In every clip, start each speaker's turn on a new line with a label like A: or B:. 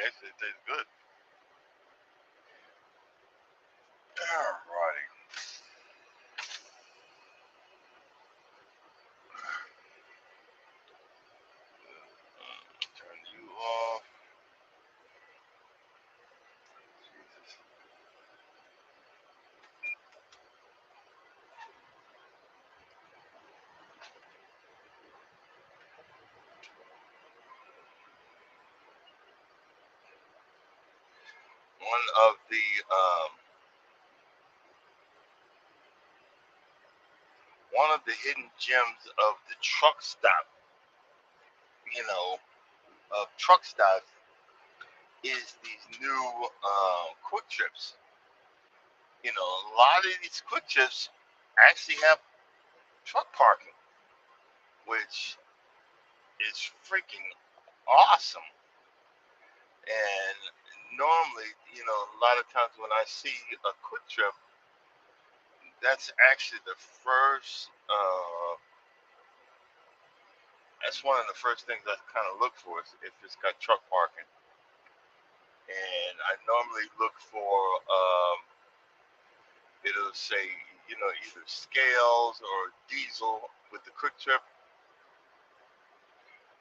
A: Actually, it tastes good. Alrighty. Turn you off. Jesus. One of the um, one of the hidden gems of the truck stop, you know, of truck stops is these new quick trips. You know, a lot of these quick trips actually have truck parking, which is freaking awesome. And normally, you know, a lot of times when I see a quick trip, that's actually the first. That's one of the first things I kind of look for is if it's got truck parking. And I normally look for it'll say either scales or diesel with the quick trip,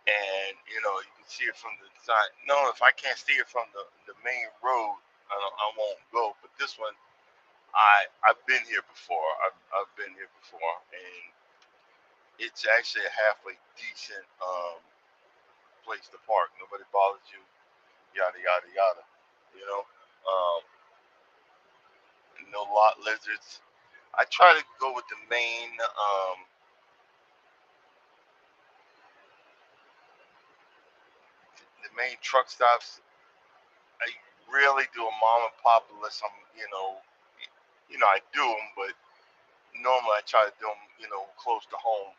A: and you can see it from the side. No, if I can't see it from the main road, I won't go. But this one, I've been here before. I've been here before, and it's actually a halfway decent place to park. Nobody bothers you. Yada yada yada. You know, um, no lot lizards. I try to go with the main truck stops. I rarely do a mom and pop unless I'm I do them, but normally I try to do them close to home.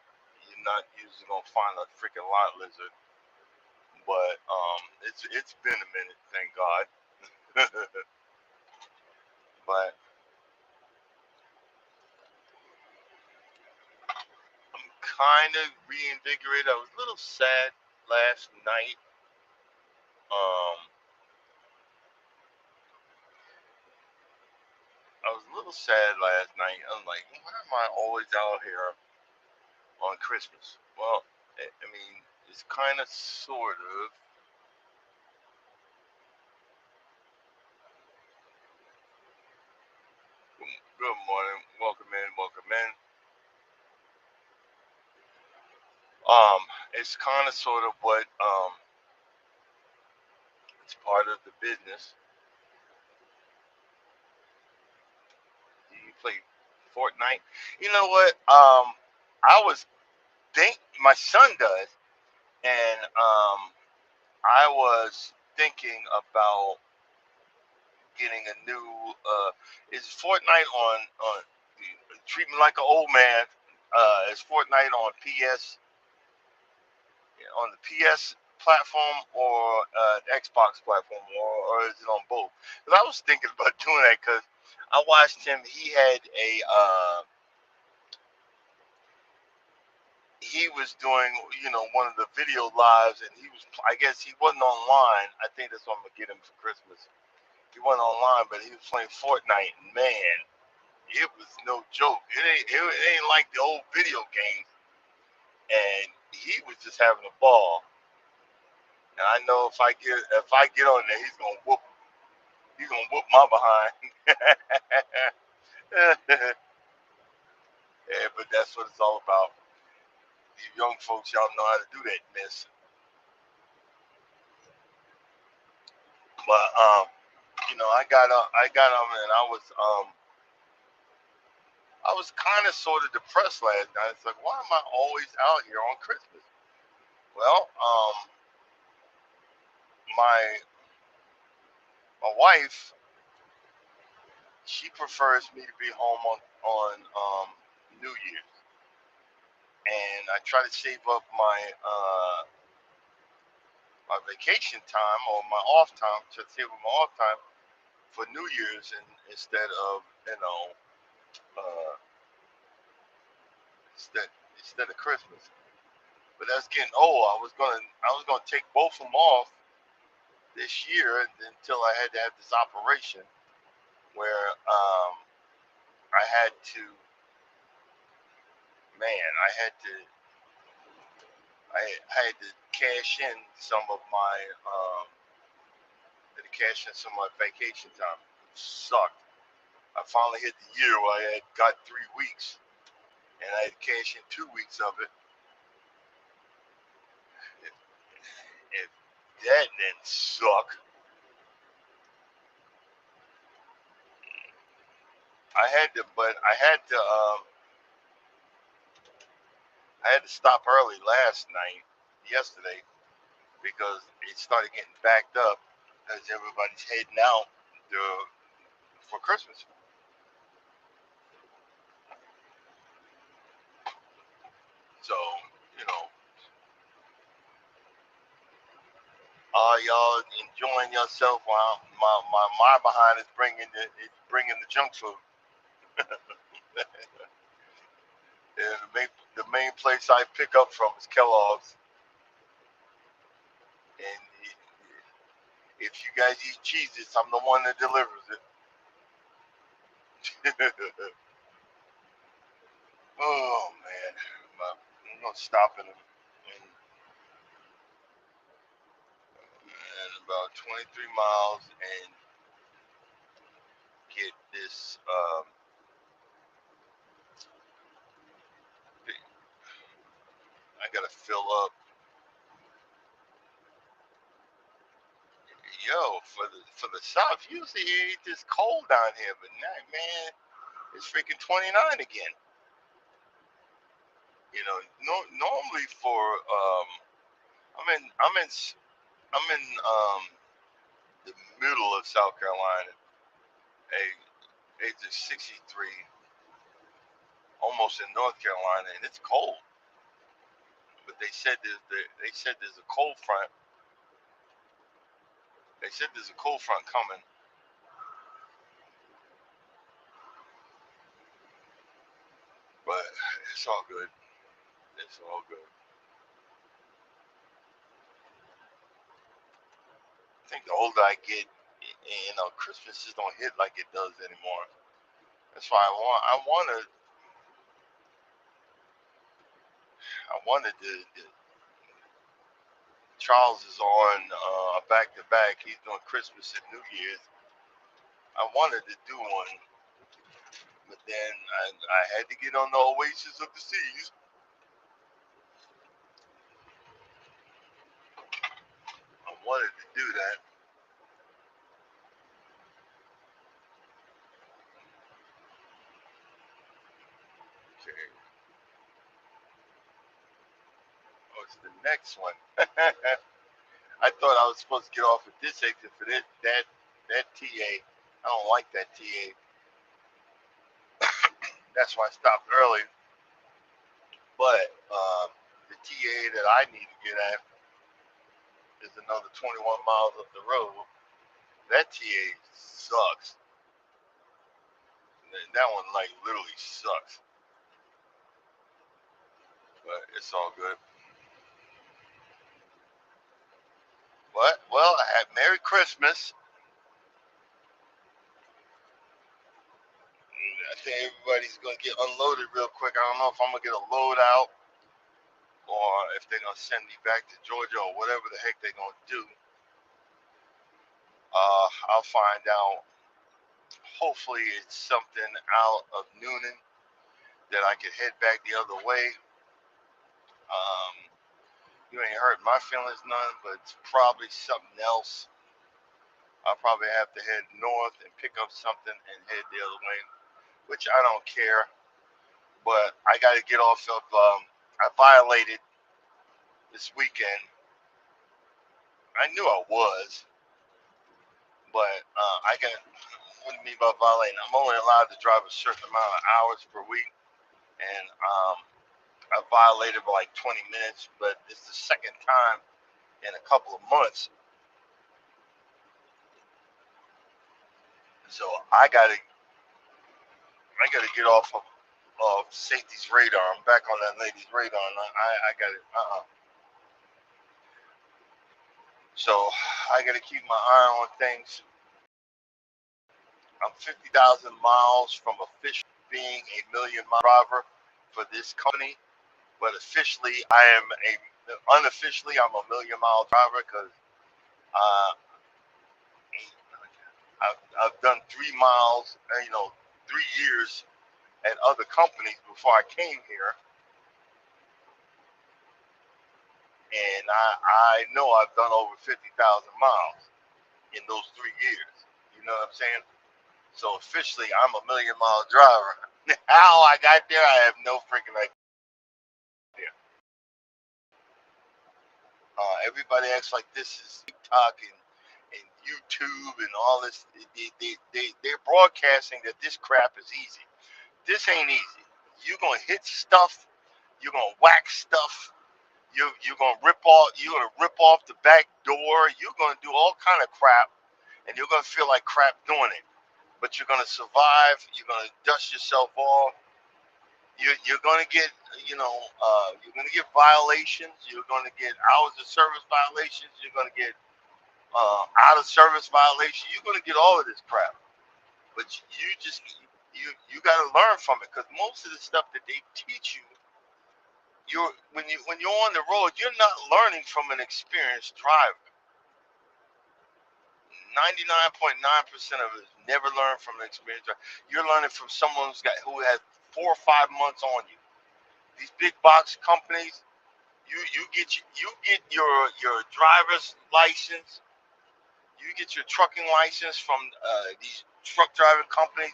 A: You're not usually gonna find a freaking lot lizard, but it's been a minute, thank God. But I'm kind of reinvigorated. I was a little sad last night. Um, I was a little sad last night. I'm like, why am I always out here on Christmas? Well, I mean, it's kind of sort of. Good morning, welcome in, welcome in. Um, it's kind of sort of what it's part of the business. Do you play Fortnite? You know what? I was think my son does, and I was thinking about getting a new. Is Fortnite on treat me like an old man? Is Fortnite on on the PS platform or the Xbox platform, or is it on both? Because I was thinking about doing that because I watched him. He was doing one of the video lives, and he was. I guess he wasn't online. I think that's what I'm gonna get him for Christmas. He wasn't online, but he was playing Fortnite. And man, it was no joke. It ain't like the old video games, and he was just having a ball. And I know if I get on there, he's gonna whoop my behind. Yeah, but that's what it's all about. You young folks, y'all know how to do that mess. But I got on and I was kind of sort of depressed last night. It's like, why am I always out here on Christmas? Well, my my wife, she prefers me to be home on New Year's, and I try to save up my vacation time or my off time to save up my off time for New Year's, and uh, instead instead of Christmas. But that's getting old. I was gonna take both of them off this year until I had to have this operation where I had to, man, I had to cash in some of my, had to cash in some of my vacation time. It sucked. I finally hit the year where I had got 3 weeks, and I had to cash in 2 weeks of it. If, if that didn't suck, I had to stop early last night, yesterday, because it started getting backed up as everybody's heading out to, for Christmas. So, you know, y'all enjoying yourself while my behind is bringing the junk food. And the main place I pick up from is Kellogg's. And if you guys eat cheeses, I'm the one that delivers it. Oh man, I'm gonna stop in about 23 miles and get this. I gotta fill up. Yo, for the South, usually it ain't this cold down here, but now, man, it's freaking 29 again. You know, normally for I'm in I'm in I'm in the middle of South Carolina, age of 63, almost in North Carolina, and it's cold. But they said there's a cold front. They said there's a cold front coming, but it's all good. It's all good. I think the older I get, Christmas just don't hit like it does anymore. That's why I wanted to Charles is on a back to back. He's doing Christmas and New Year's. I wanted to do one, but then I had to get on the Oasis of the Seas. I wanted to do that. Okay, what's the next one? I thought I was supposed to get off at this exit for that TA. I don't like that TA. That's why I stopped early. But the TA that I need to get at is another 21 miles up the road. That TA sucks. That one like literally sucks. But it's all good. But well, I had Merry Christmas. I think everybody's gonna get unloaded real quick. I don't know if I'm gonna get a load out or if they're gonna send me back to Georgia or whatever the heck they're gonna do. I'll find out. Hopefully, it's something out of Noonan that I could head back the other way. Um, you ain't hurt my feelings none, but it's probably something else. I'll probably have to head north and pick up something and head the other way, which I don't care. But I got to get off of. I violated this weekend. I knew I was, but I got. What do you mean by violating? I'm only allowed to drive a certain amount of hours per week, and I violated by like 20 minutes. But it's the second time in a couple of months, so I gotta get off of safety's radar. I'm back on that lady's radar, and I got it. So I got to keep my eye on things. I'm 50,000 miles from officially being a million mile driver for this company, but officially unofficially I'm a million mile driver because uh, I've done 3 miles, 3 years at other companies before I came here, and I know I've done over 50,000 miles in those 3 years. You know what I'm saying? So officially, I'm a million mile driver. How I got there, I have no freaking idea. Everybody acts like this is TikTok and YouTube and all this. They're broadcasting that this crap is easy. This ain't easy. You're gonna hit stuff. You're gonna whack stuff. You're gonna rip off. You're gonna rip off the back door. You're gonna do all kind of crap, and you're gonna feel like crap doing it. But you're gonna survive. You're gonna dust yourself off. You're going to get, you're going to get violations. You're going to get hours of service violations. You're going to get out of service violations. You're going to get all of this crap. But you got to learn from it, because most of the stuff that they teach you, when you're on the road, you're not learning from an experienced driver. 99.9% of it is never learned from an experienced driver. You're learning from someone who has 4 or 5 months on you. These big box companies, you get your driver's license, you get your trucking license from these truck driving companies.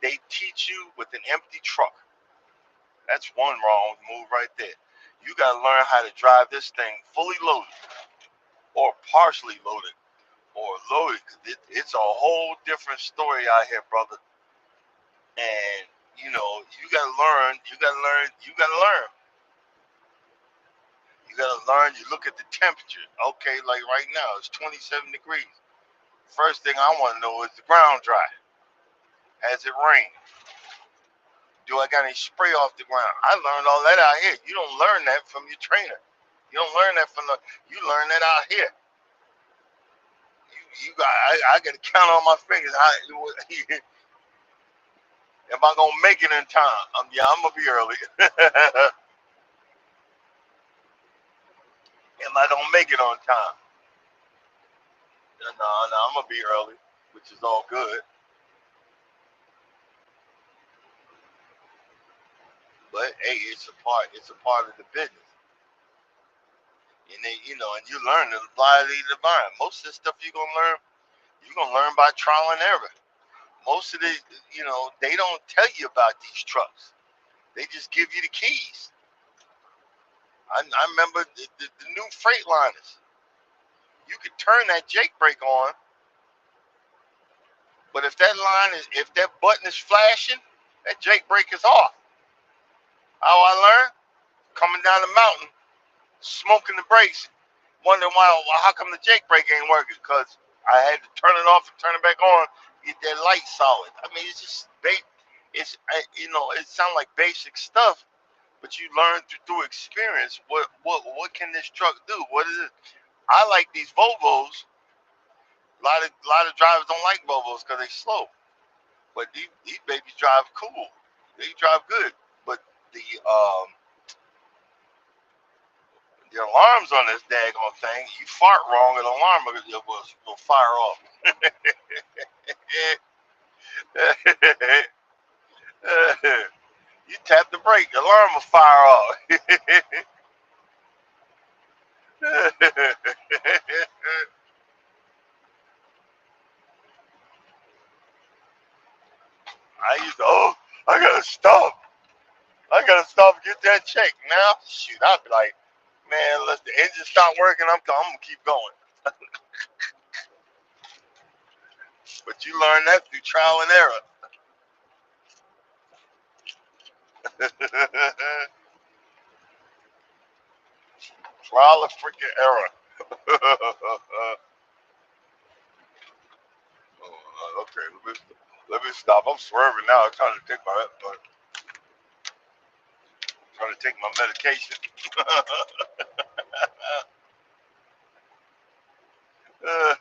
A: They teach you with an empty truck. That's one wrong move right there. You got to learn how to drive this thing fully loaded, or partially loaded, or loaded. It's a whole different story out here, brother. And you got to learn. You got to learn. You got to learn. You got to learn. You look at the temperature. Okay, like right now, it's 27 degrees. First thing I want to know is the ground dry. Has it rained? Do I got any spray off the ground? I learned all that out here. You don't learn that from your trainer. You don't learn that you learn that out here. I got to count on my fingers. Am I going to make it in time? Yeah, I'm going to be early. Am I going to make it on time? No, I'm going to be early, which is all good. But hey, it's a part of the business. And and you learn to apply the divine. Most of the stuff you're gonna learn by trial and error. Most of the, they don't tell you about these trucks. They just give you the keys. I remember the new Freightliners. You could turn that Jake brake on, but if that button is flashing, that Jake brake is off. How I learned? Coming down the mountain, smoking the brakes, wondering how come the Jake brake ain't working? Because I had to turn it off and turn it back on, get that light solid. I mean, it's just it sounds like basic stuff, but you learn through experience. What can this truck do? What is it? I like these Volvos. A lot of drivers don't like Volvos because they slow, but these babies drive cool. They drive good, but the um the alarms on this daggone thing, you fart wrong, and the alarm will fire off. You tap the brake, the alarm will fire off. I gotta stop. I gotta stop and get that check. Now, shoot, I'd be like, man, let the engine stop working. I'm gonna keep going. But you learn that through trial and error. Trial and freaking error. Okay, let me stop. I'm swerving now. I'm trying to take my medication. oh,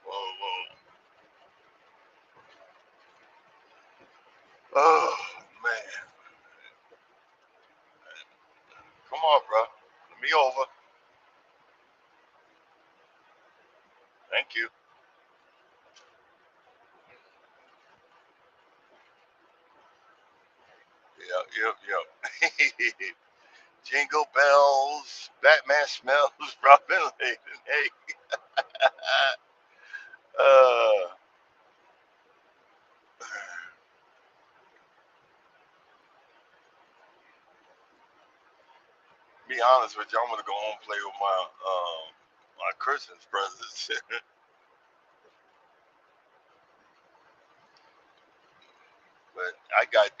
A: oh, oh, man. Come on, bro. Let me over. Thank you. Yep, yep, yep. Jingle bells, Batman smells, Robin Laden. Hey, uh, be honest with you, I'm gonna go home and play with my Christmas presents. But I got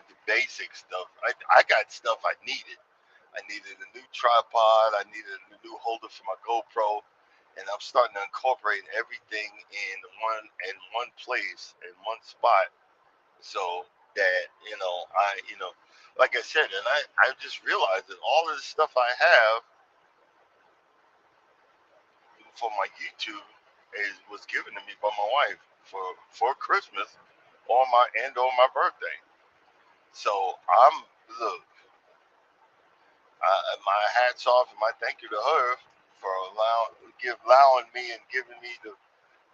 A: the basic stuff. I got stuff I needed. I needed a new tripod. I needed a new holder for my GoPro, and I'm starting to incorporate everything in one place in one spot, so that like I said, and I just realized that all of the stuff I have for my YouTube was given to me by my wife for Christmas, on my birthday. So I'm look, my hats off and my thank you to her for allowing me and giving me the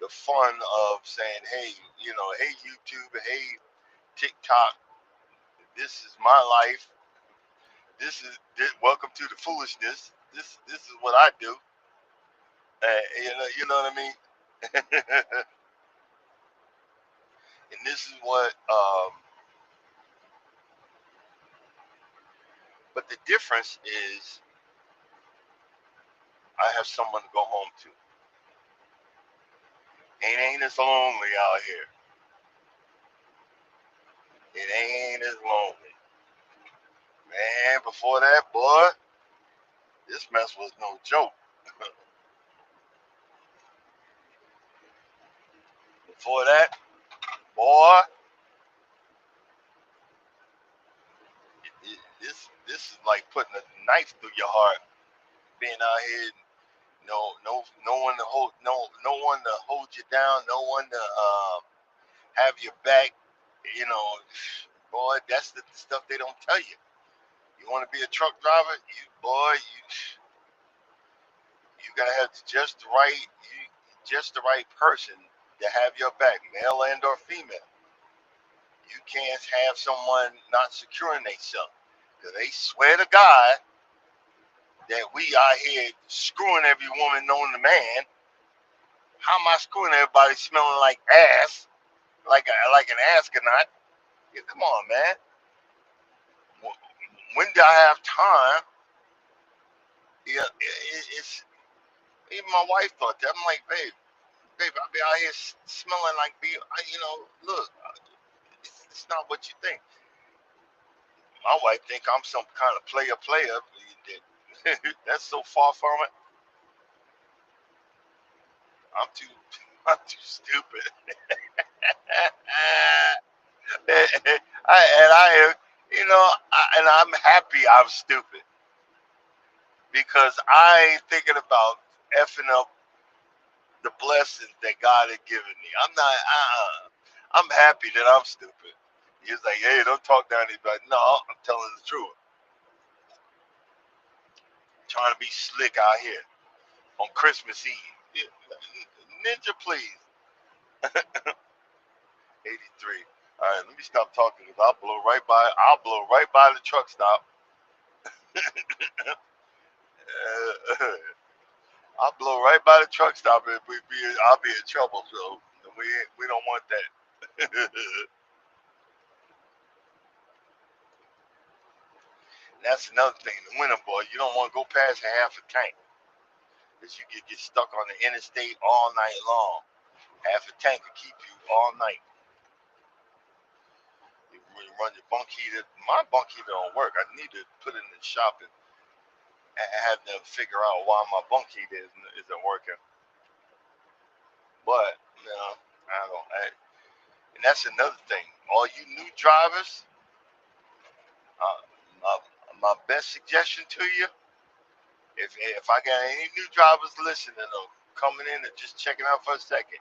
A: fun of saying, hey, hey YouTube, hey TikTok, this is my life. Welcome to the foolishness. This is what I do. You know what I mean. And this is what. But the difference is, I have someone to go home to. Ain't as lonely out here. It ain't as lonely. Man, before that, boy, this mess was no joke. Before that, boy, this is like putting a knife through your heart. Being out here, no one to hold you down, no one to have your back. You know, boy, that's the stuff they don't tell you. You want to be a truck driver, you gotta have just the right person to have your back, male and or female. You can't have someone not securing themselves. Cause they swear to God that we out here screwing every woman known to man. How am I screwing everybody smelling like ass, like an astronaut? Yeah, come on, man. When do I have time? Yeah, it's even my wife thought that. I'm like, babe, I'll be out here smelling like look, it's not what you think. My wife think I'm some kind of player. That's so far from it. I'm too, I'm too stupid. I am, and I'm happy I'm stupid because I ain't thinking about effing up the blessings that God had given me. I'm not. I'm happy that I'm stupid. He's like, hey, don't talk down to me. Like, no, I'm telling the truth. Trying to be slick out here on Christmas Eve. Yeah, Ninja, please. 83. All right, let me stop talking because I'll blow right by. I'll blow right by the truck stop. I'll blow right by the truck stop and I'll be in trouble. So we don't want that. That's another thing. The winter, boy, you don't want to go past half a tank because you get stuck on the interstate all night long. Half a tank will keep you all night. You run your bunk heater. My bunk heater don't work. I need to put it in the shop and have them figure out why my bunk heater isn't working. But I don't. And that's another thing. All you new drivers, uh, my, My best suggestion to you, if I got any new drivers listening or coming in and just checking out for a second,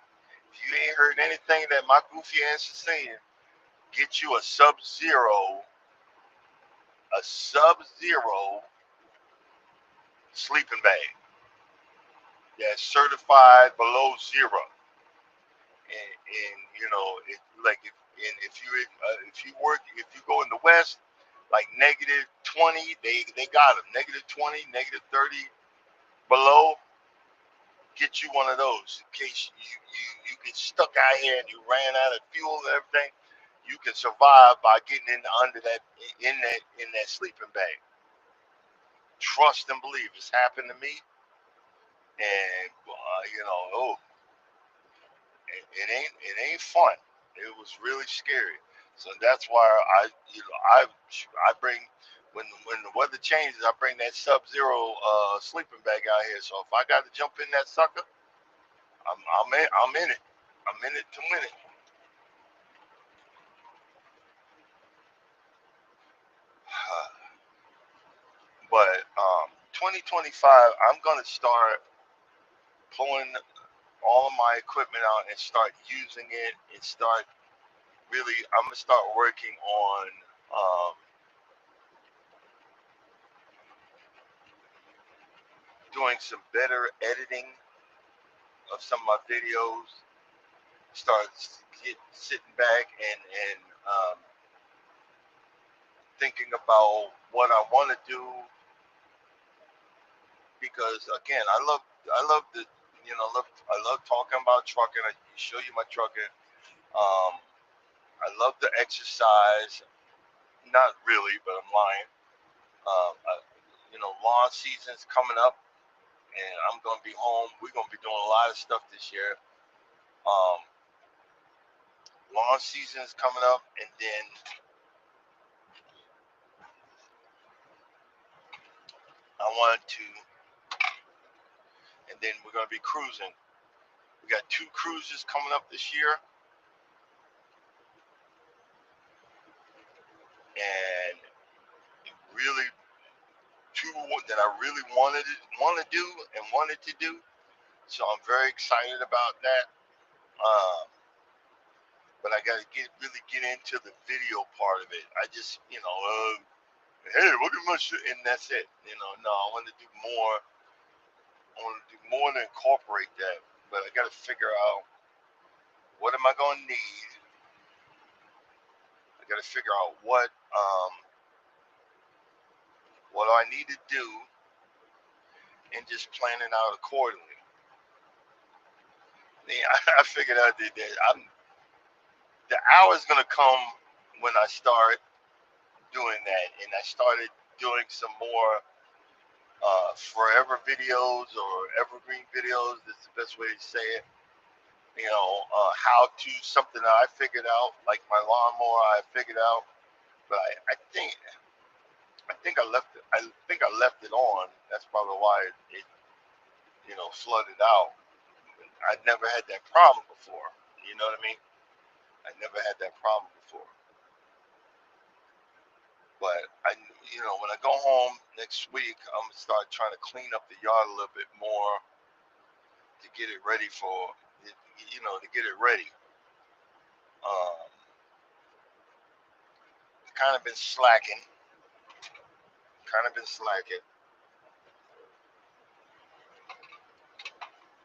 A: if you ain't heard anything that my goofy ass is saying, get you a sub-zero sleeping bag that's certified below zero. And you know, it like if you work, if you go in the West, like -20, they got them -20, -30 below. Get you one of those in case you get stuck out here and you ran out of fuel and everything. You can survive by getting in under that in that sleeping bag. Trust and believe. It's happened to me, and oh, it ain't fun. It was really scary. So that's why I bring when the weather changes, I bring that Sub-Zero sleeping bag out here. So if I got to jump in that sucker, I'm in it. I'm in it to win it. But 2025, I'm gonna start pulling all of my equipment out and start using it and start really. I'm gonna start working on doing some better editing of some of my videos. Start sitting back and thinking about what I want to do because again, I love the I love talking about trucking. I show you my trucking. Um, I love the exercise. Not really, but I'm lying. Lawn season's coming up, and I'm gonna be home. We're gonna be doing a lot of stuff this year. Um, Lawn season's coming up, and then I want to, and then we're gonna be cruising. We got 2 cruises coming up this year, and really two that I really want to do and wanted to do. So I'm very excited about that. Uh, but I got to really get into the video part of it. I just, hey, look at my shit, and that's it. No, I want to do more. I want to do more to incorporate that. But I got to figure out what am I going to need. I got to figure out what do I need to do, and just plan it out accordingly. I figured out that the hour's gonna come when I start doing that, and I started doing some more forever videos or evergreen videos. That's the best way to say it. How to something that I figured out, like my lawnmower, I figured out, but I think I left it. I think I left it on. That's probably why it flooded out. I'd never had that problem before. You know what I mean? I never had that problem before. But when I go home next week, I'm gonna start trying to clean up the yard a little bit more to get it ready to get it ready. Um, kind of been slacking,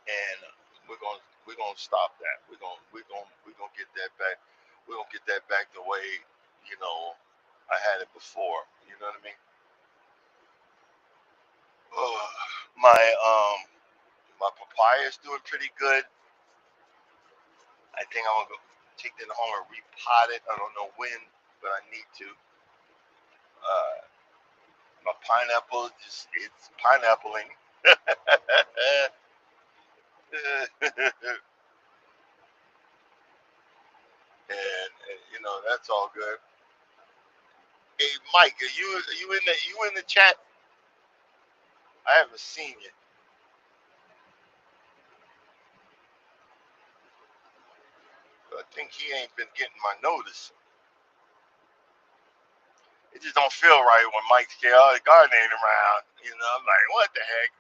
A: and we're gonna stop that. We're gonna get that back. We're gonna get that back the way you know I had it before. You know what I mean? Oh, my papaya is doing pretty good. I think I'm gonna go take that home and repot it. I don't know when, but I need to. My pineapple it's pineappling. and that's all good. Hey Mike, are you in the chat? I haven't seen you. But I think he ain't been getting my notice. It just don't feel right when Mike Scale, the garden ain't around. I'm like, what the heck?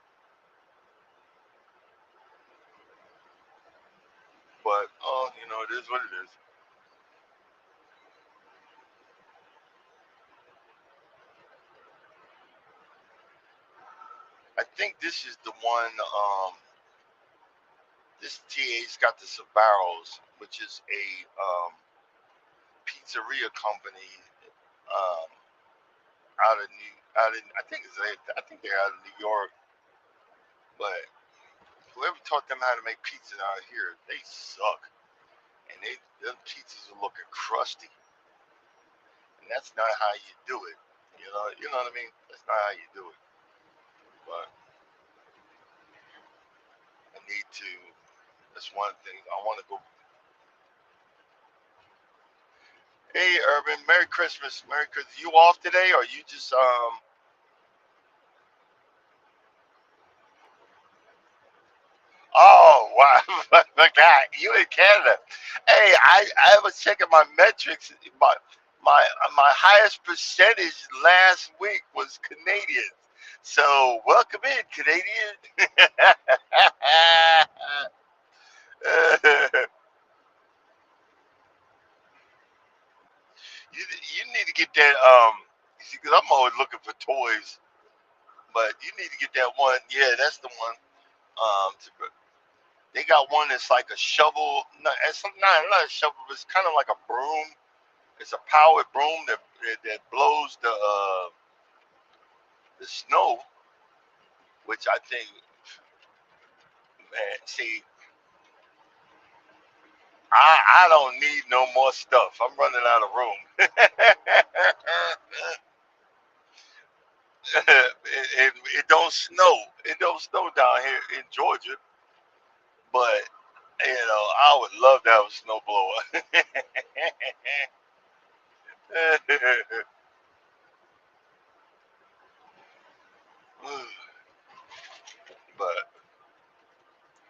A: But oh, it is what it is. I think this is the one. This TA's got the Sabaros, which is a pizzeria company um, out in I think they're out of New York, but whoever taught them how to make pizza out here, they suck, and them pizzas are looking crusty, and that's not how you do it. You know what I mean? That's not how you do it. But I need to. That's one thing I want to go. Hey, Urban, Merry Christmas, Merry Christmas. You off today, or you just Oh wow, look at you in Canada. Hey, I was checking my metrics. My highest percentage last week was Canadians. So welcome in, Canadian. you need to get that because I'm always looking for toys, but you need to get that one. Yeah, that's the one. They got one that's like a shovel. No, it's not a shovel. It's kind of like a broom. It's a powered broom that blows the snow, which I think, man. See, I don't need no more stuff. I'm running out of room. It don't snow. It don't snow down here in Georgia, but I would love to have a snow blower. But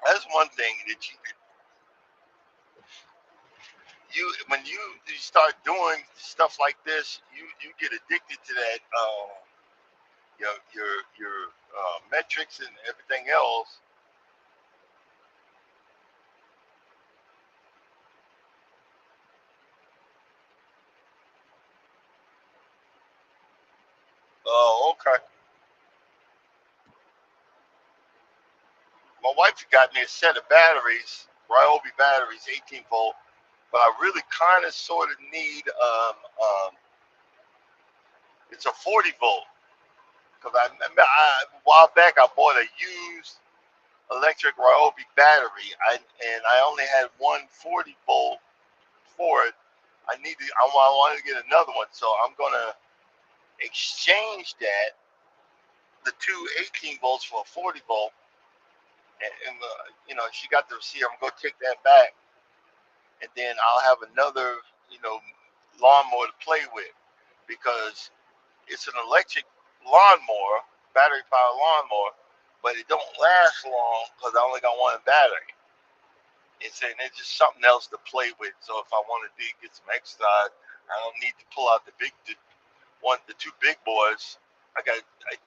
A: that's one thing that you when you start doing stuff like this, you get addicted to that your metrics and everything else. Oh, okay. My wife got me a set of batteries, Ryobi batteries, 18 volt, but I really kind of sort of need it's a 40 volt because I remember a while back I bought a used electric Ryobi battery. I only had one 40 volt for it. I wanted to get another one, so I'm gonna exchange that the two 18 volts for a 40 volt, and she got the receipt. I'm gonna take that back, and then I'll have another you know lawnmower to play with because it's an electric lawnmower, battery powered lawnmower, but it don't last long because I only got one battery. It's just something else to play with. So if I want to get some exercise, I don't need to pull out the two big boys. I got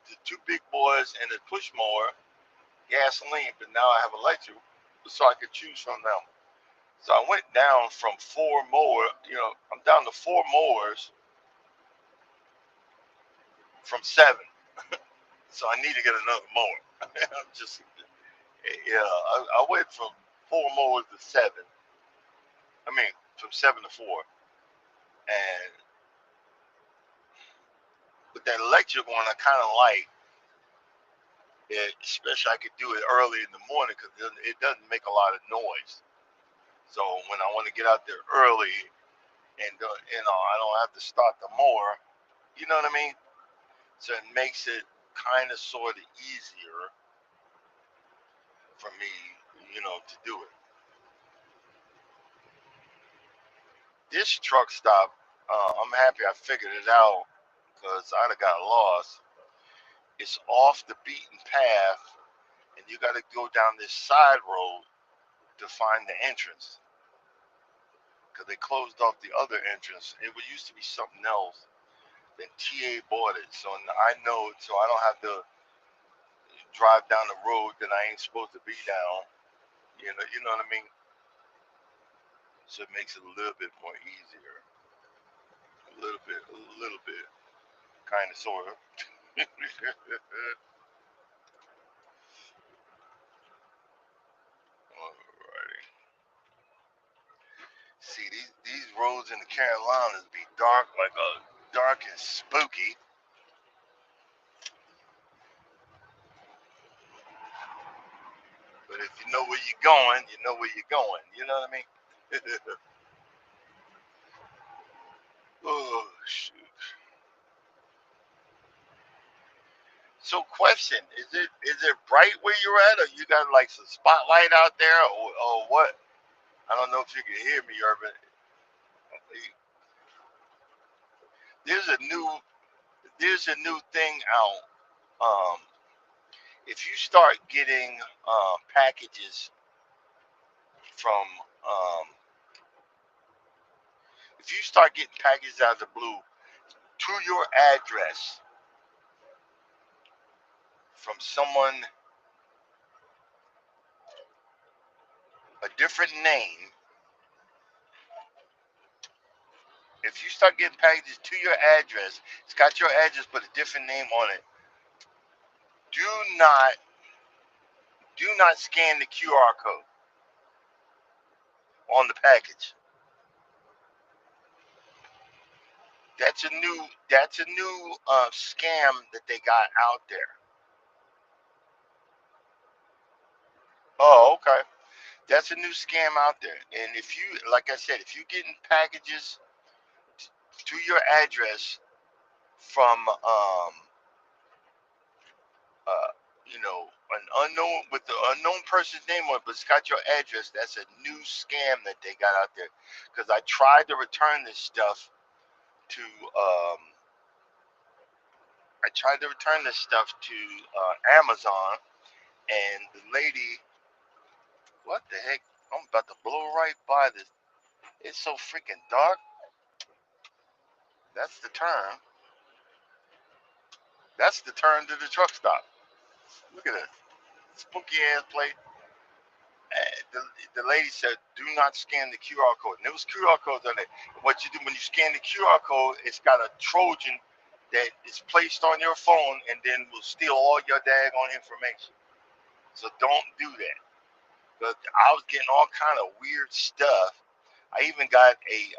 A: the two big boys and a push mower, gasoline, but now I have electric, so I could choose from them. So I went down from four mower. I'm down to four mowers from seven. So I need to get another mower. I'm just yeah. I went from four mowers to seven. I mean, from seven to four, and with that electric one, I kind of like it. Especially I could do it early in the morning because it doesn't make a lot of noise. So when I want to get out there early and I don't have to start the mower. You know what I mean? So it makes it kind of sort of easier for me, to do it. This truck stop, I'm happy I figured it out because I'd have got lost. It's off the beaten path, and you got to go down this side road to find the entrance because they closed off the other entrance. It used to be something else. then TA bought it, so I know it, so I don't have to drive down the road that I ain't supposed to be down. You know what I mean. So it makes it a little bit more easier, a little bit, kind of, sort of. Alrighty. See, these roads in the Carolinas be dark, like dark and spooky. But if you know where you're going, you know where you're going. You know what I mean? Oh shoot. So, question: is it bright where you're at, or you got like some spotlight out there, or what? I don't know if you can hear me, Urban. There's a new thing out. If you start getting packages from if you start getting packages out of the blue to your address from someone a different name, if you start getting packages to your address, it's got your address but a different name on it. Do not scan the QR code on the package. That's a new scam that they got out there. Oh, okay. That's a new scam out there. And if you, like I said, if you're getting packages to your address from, uh, an unknown with the unknown person's name on it, but it's got your address, that's a new scam that they got out there. Because I tried to return this stuff to, Amazon, and the lady, what the heck? I'm about to blow right by this. It's so freaking dark. That's the turn. That's the turn to the truck stop. Look at this spooky ass plate. The lady said, "Do not scan the QR code." And there was QR codes on it. What you do when you scan the QR code, it's got a Trojan that is placed on your phone and then will steal all your daggone information. So don't do that. But I was getting all kind of weird stuff. I even got a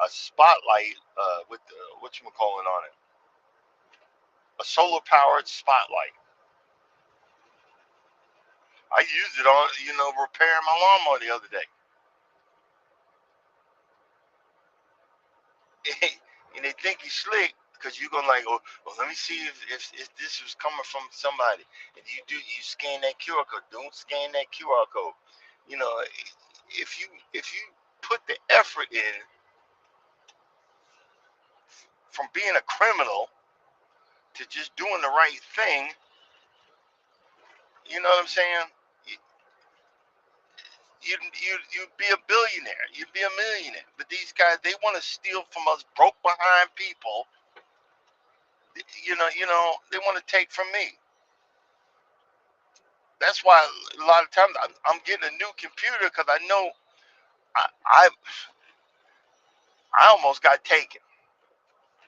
A: spotlight, uh, with the what you calling on it, a solar powered spotlight. I used it on, repairing my lawnmower the other day. And they think he's slick because you're gonna like, oh, let me see if this was coming from somebody. And you scan that QR code. Don't scan that QR code. You know, if you put the effort in from being a criminal to just doing the right thing, you know what I'm saying? You'd be a billionaire. You'd be a millionaire. But these guys, they want to steal from us broke behind people. They want to take from me. That's why a lot of times I'm getting a new computer because I know I, I I almost got taken.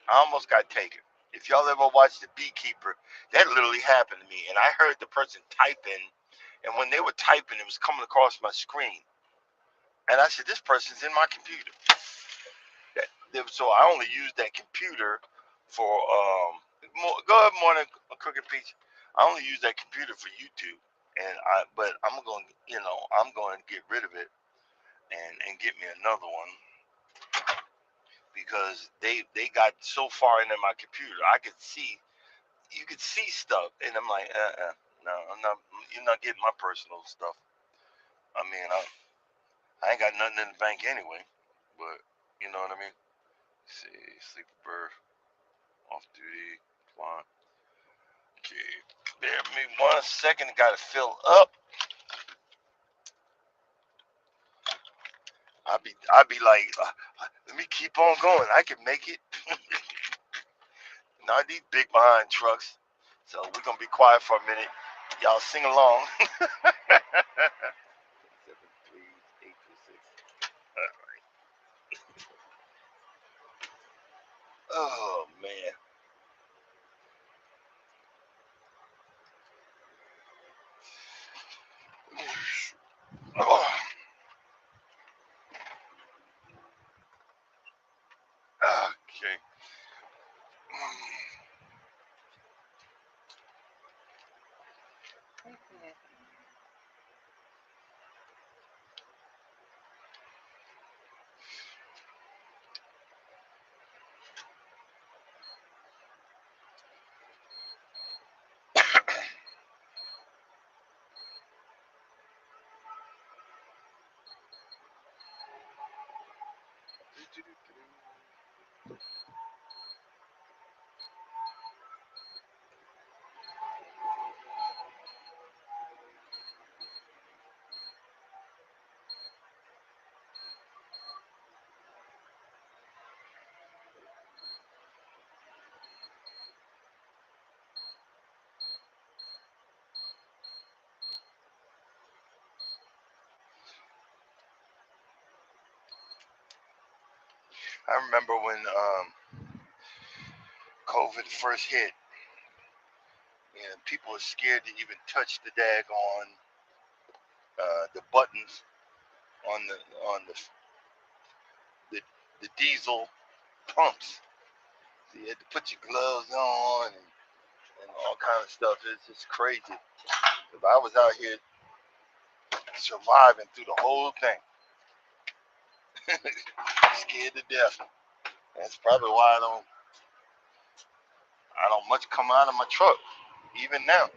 A: I almost got taken. If y'all ever watched The Beekeeper, that literally happened to me. And I heard the person typing, and when they were typing, it was coming across my screen. And I said, "This person's in my computer." So I only used that computer for go ahead, morning, cooking peach. I only use that computer for YouTube, but I'm going to get rid of it and get me another one because they got so far into my computer. You could see stuff, and I'm like, no, I'm not. You're not getting my personal stuff. I mean, I ain't got nothing in the bank anyway, but you know what I mean. Let's see, sleeper bird, off duty, flying. Okay, bear with me 1 second. Got to fill up. I'd be like, let me keep on going. I can make it. Not these big behind trucks. So we're gonna be quiet for a minute. Y'all sing along. 73826. Oh man. Oh, okay. I remember when COVID first hit, and people were scared to even touch the daggone the buttons on the the diesel pumps. So you had to put your gloves on and all kind of stuff. It's just crazy. Cause I was out here surviving through the whole thing, scared to death. That's probably why I don't much come out of my truck. Even now,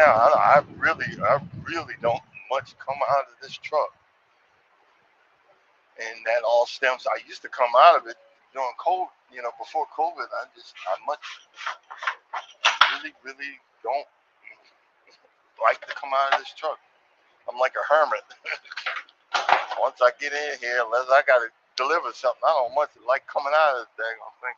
A: I really don't much come out of this truck. And that all stems. I used to come out of it during COVID, before COVID. I really don't like to come out of this truck. I'm like a hermit. Once I get in here, unless I gotta deliver something, I don't much like coming out of this thing. I think.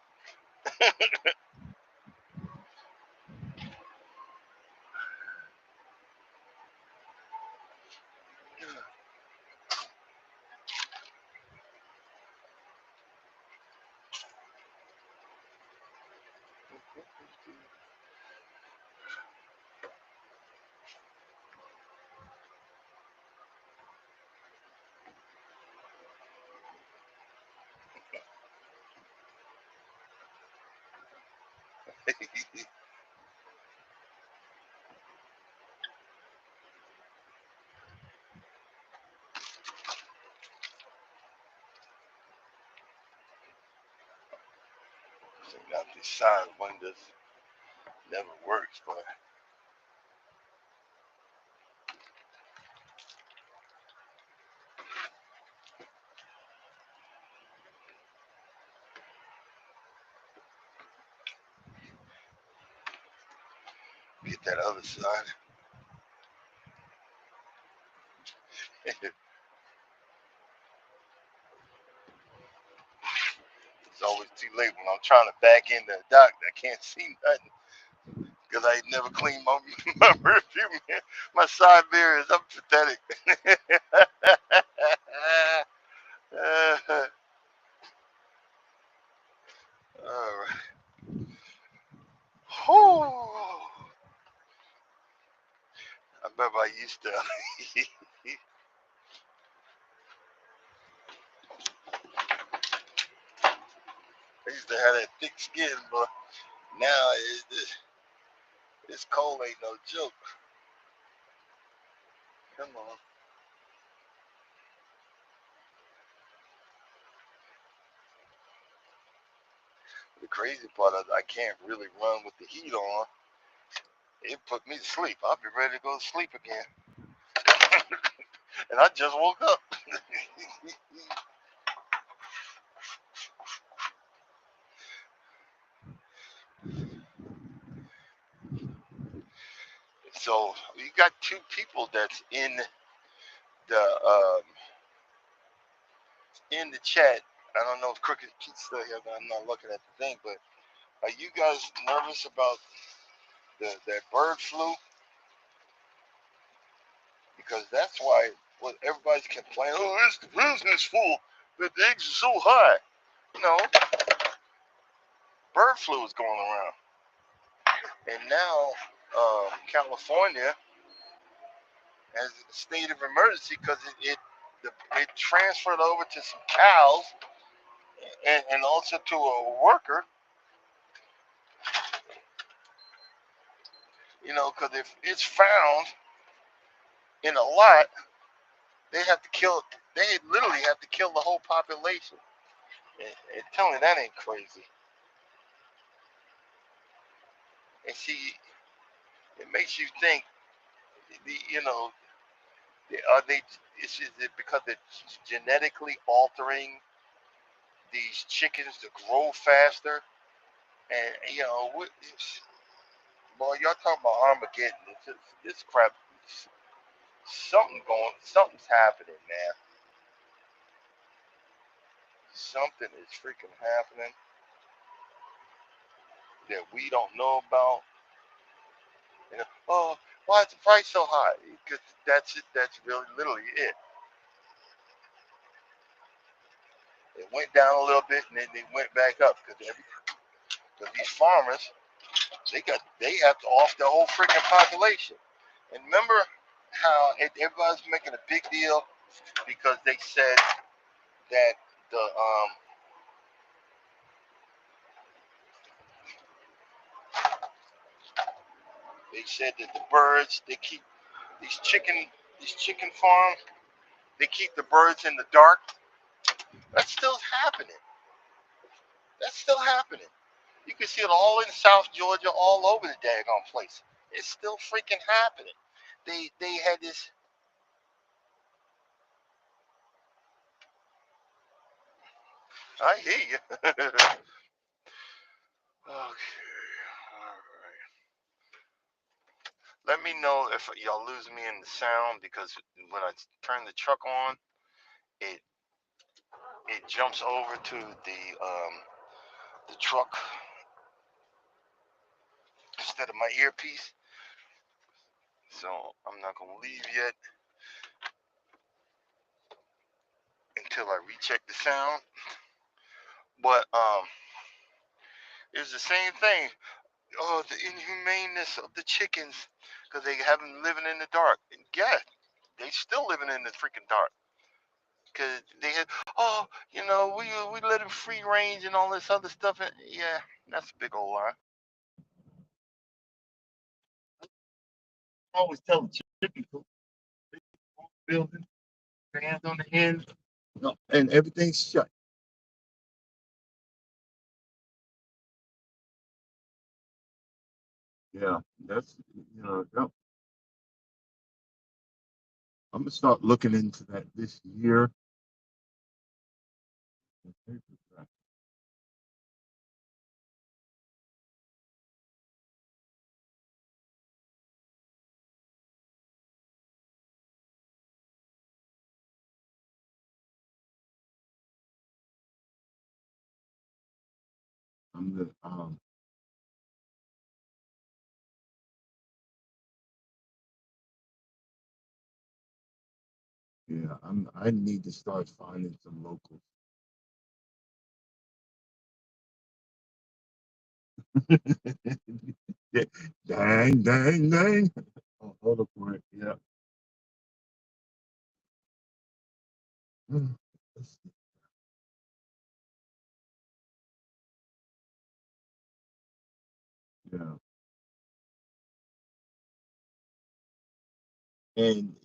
A: Got these side windows. Never works, but get that other side. It's always too late when I'm trying to back in the dock. I can't see nothing because I never cleaned my my rearview mirror. My side mirror is up pathetic. All right. Whew. I remember I used to. I used to have that thick skin, but now this cold ain't no joke. Come on. The crazy part is I can't really run with the heat on. It put me to sleep. I'll be ready to go to sleep again. And I just woke up. So you got two people that's in the in the chat. I don't know if Crooked Pete's still here, but I'm not looking at the thing. But are you guys nervous about that bird flu? Because that's why what everybody's complaining. Oh, it's the business full. The eggs are so high. No, bird flu is going around, and now California has a state of emergency because it transferred over to some cows and also to a worker. Because if it's found in a lot, they have to kill. They literally have to kill the whole population. And tell me that ain't crazy. And see, it makes you think. The you know, are they? Is it because they're genetically altering these chickens to grow faster? And boy, y'all talking about Armageddon. It's just, this crap. Something's happening, man. Something is freaking happening that we don't know about. Oh, why is the price so high? Because that's it. That's really literally it. It went down a little bit and then they went back up because these farmers they have to off the whole freaking population. And remember how everybody's making a big deal because they said that the birds they keep these chicken farms they keep the birds in the dark. That's still happening. That's still happening. You can see it all in South Georgia, all over the daggone place. It's still freaking happening. They had this. I hear you. Okay. All right. Let me know if y'all lose me in the sound because when I turn the truck on, it jumps over to the truck instead of my earpiece. So I'm not gonna leave yet until I recheck the sound. But it's the same thing. Oh, the inhumaneness of the chickens because they have them living in the dark. And yeah, they still living in the freaking dark because they had. Oh, we let them free range and all this other stuff. And yeah, that's a big old lie. I always tell the chicken coop, building, fans on the end, no, and everything's shut. Yeah, that's yep. I'm gonna start looking into that this year. I'm gonna yeah, I need to start finding some locals. Yeah. Dang, dang, dang. Oh, hold up for it. Yeah. Mm. Yeah. And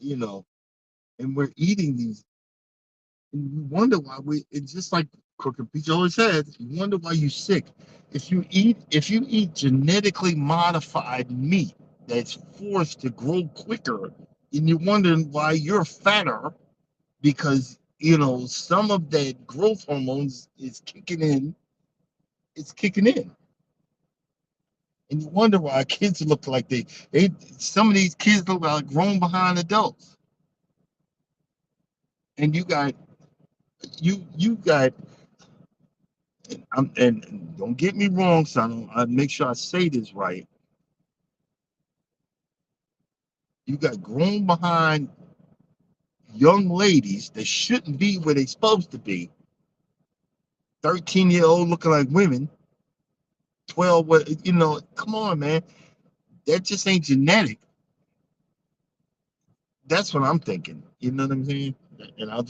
A: and we're eating these and you wonder why it's just like Crooked Peach always says, you wonder why you're sick. If you eat genetically modified meat that's forced to grow quicker, and you're wondering why you're fatter because some of that growth hormones is kicking in. It's kicking in, and you wonder why kids look like they some of these kids look like grown behind adults. And you got and don't get me wrong, son. I make sure I say this right. You got grown behind young ladies that shouldn't be where they supposed to be. 13-year-old looking like women. 12, come on, man. That just ain't genetic. That's what I'm thinking. You know what I'm saying? And I'll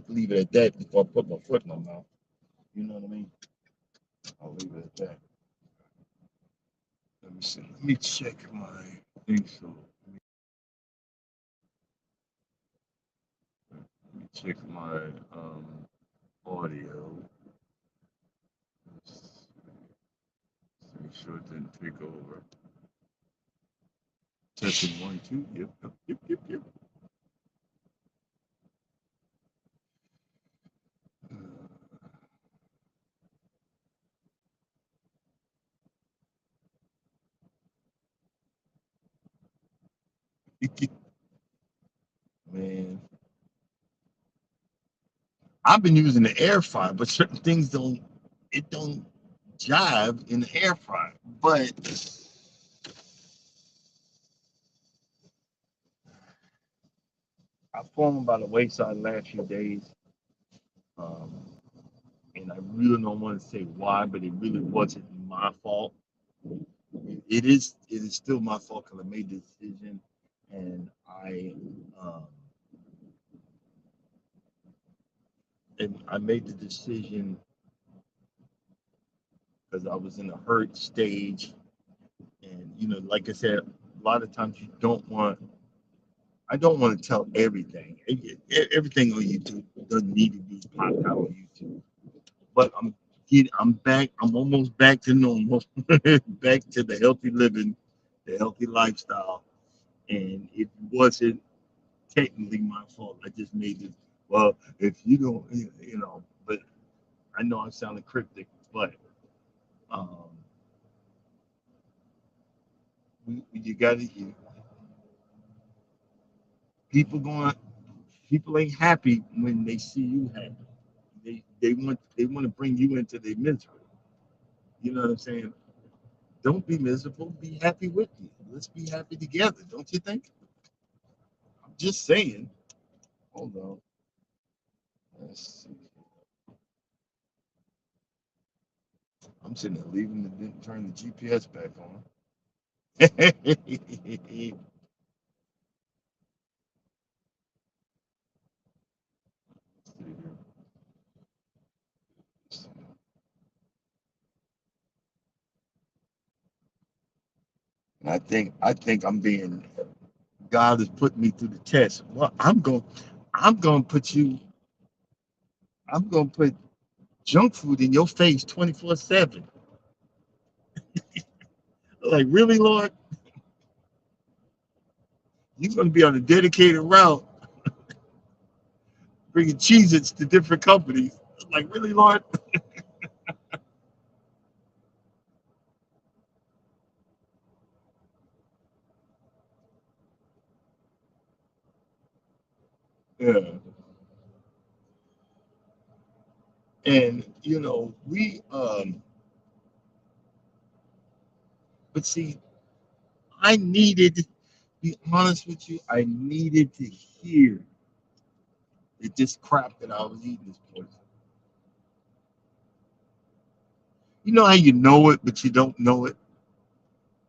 A: leave it at that before I put my foot in my mouth. You know what I mean? I'll leave it at that. Let me see. Let me check my thing. So let me check my audio. Make sure it didn't take over. Testing 1, 2. Yep. Man, I've been using the air fryer, but certain things don't jive in the air fryer. But I've fallen by the wayside the last few days. Um, and I really don't want to say why, but it really wasn't my fault. It is still my fault because I made the decision, and um, I made the decision because I was in a hurt stage, and like I said, a lot of times you don't want. I don't want to tell everything. Everything on YouTube doesn't need to be popped out on YouTube. But I'm back. I'm almost back to normal, back to the healthy living, the healthy lifestyle. And it wasn't technically my fault. I just made it. Well, if you don't, but I know I'm sounding cryptic, but um, you got to, people going, people ain't happy when they see you happy. They want to bring you into their misery. You know what I'm saying? Don't be miserable. Be happy with me. Let's be happy together. Don't you think? I'm just saying. Hold on. Let's see. I'm sitting there leaving and didn't turn the GPS back on. And I think I'm being God has put me through the test. Well, I'm gonna put you I'm gonna put junk food in your face 24/7. Like really, Lord, you're gonna be on a dedicated route bringing Cheez-Its to different companies. Like really, Lord. Yeah. And but see, I needed, be honest with you, I needed to hear that this crap that I was eating is poison. You know how you know it, but you don't know it.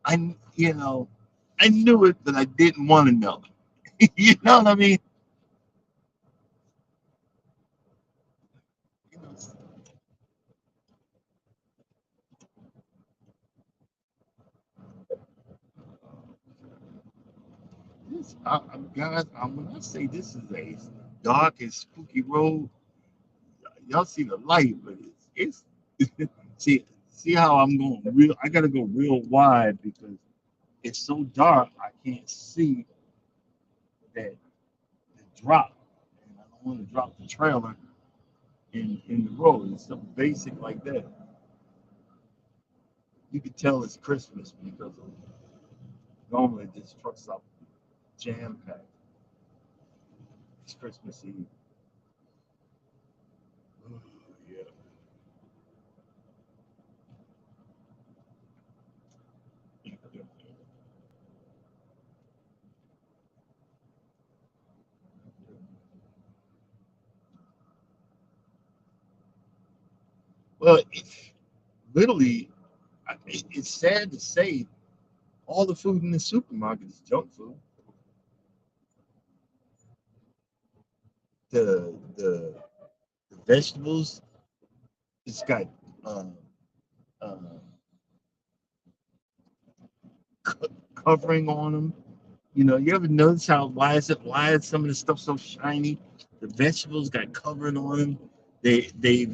A: I knew it, but I didn't want to know it. You know what I mean? You know, guys, when I say this is a dark and spooky road, y'all see the light, but it's see how I'm going real. I got to go real wide because it's so dark. I can't see that the drop, and I don't want to drop the trailer in the road. It's something basic like that. You can tell it's Christmas because normally this truck stop jam packed. It's Christmas Eve.
B: Yeah. Well, literally, it's sad to say all the food in the supermarket is junk food. The vegetables, it's got uh, uh, covering on them. You know, you ever notice how why is some of the stuff so shiny? The vegetables got covering on them. They they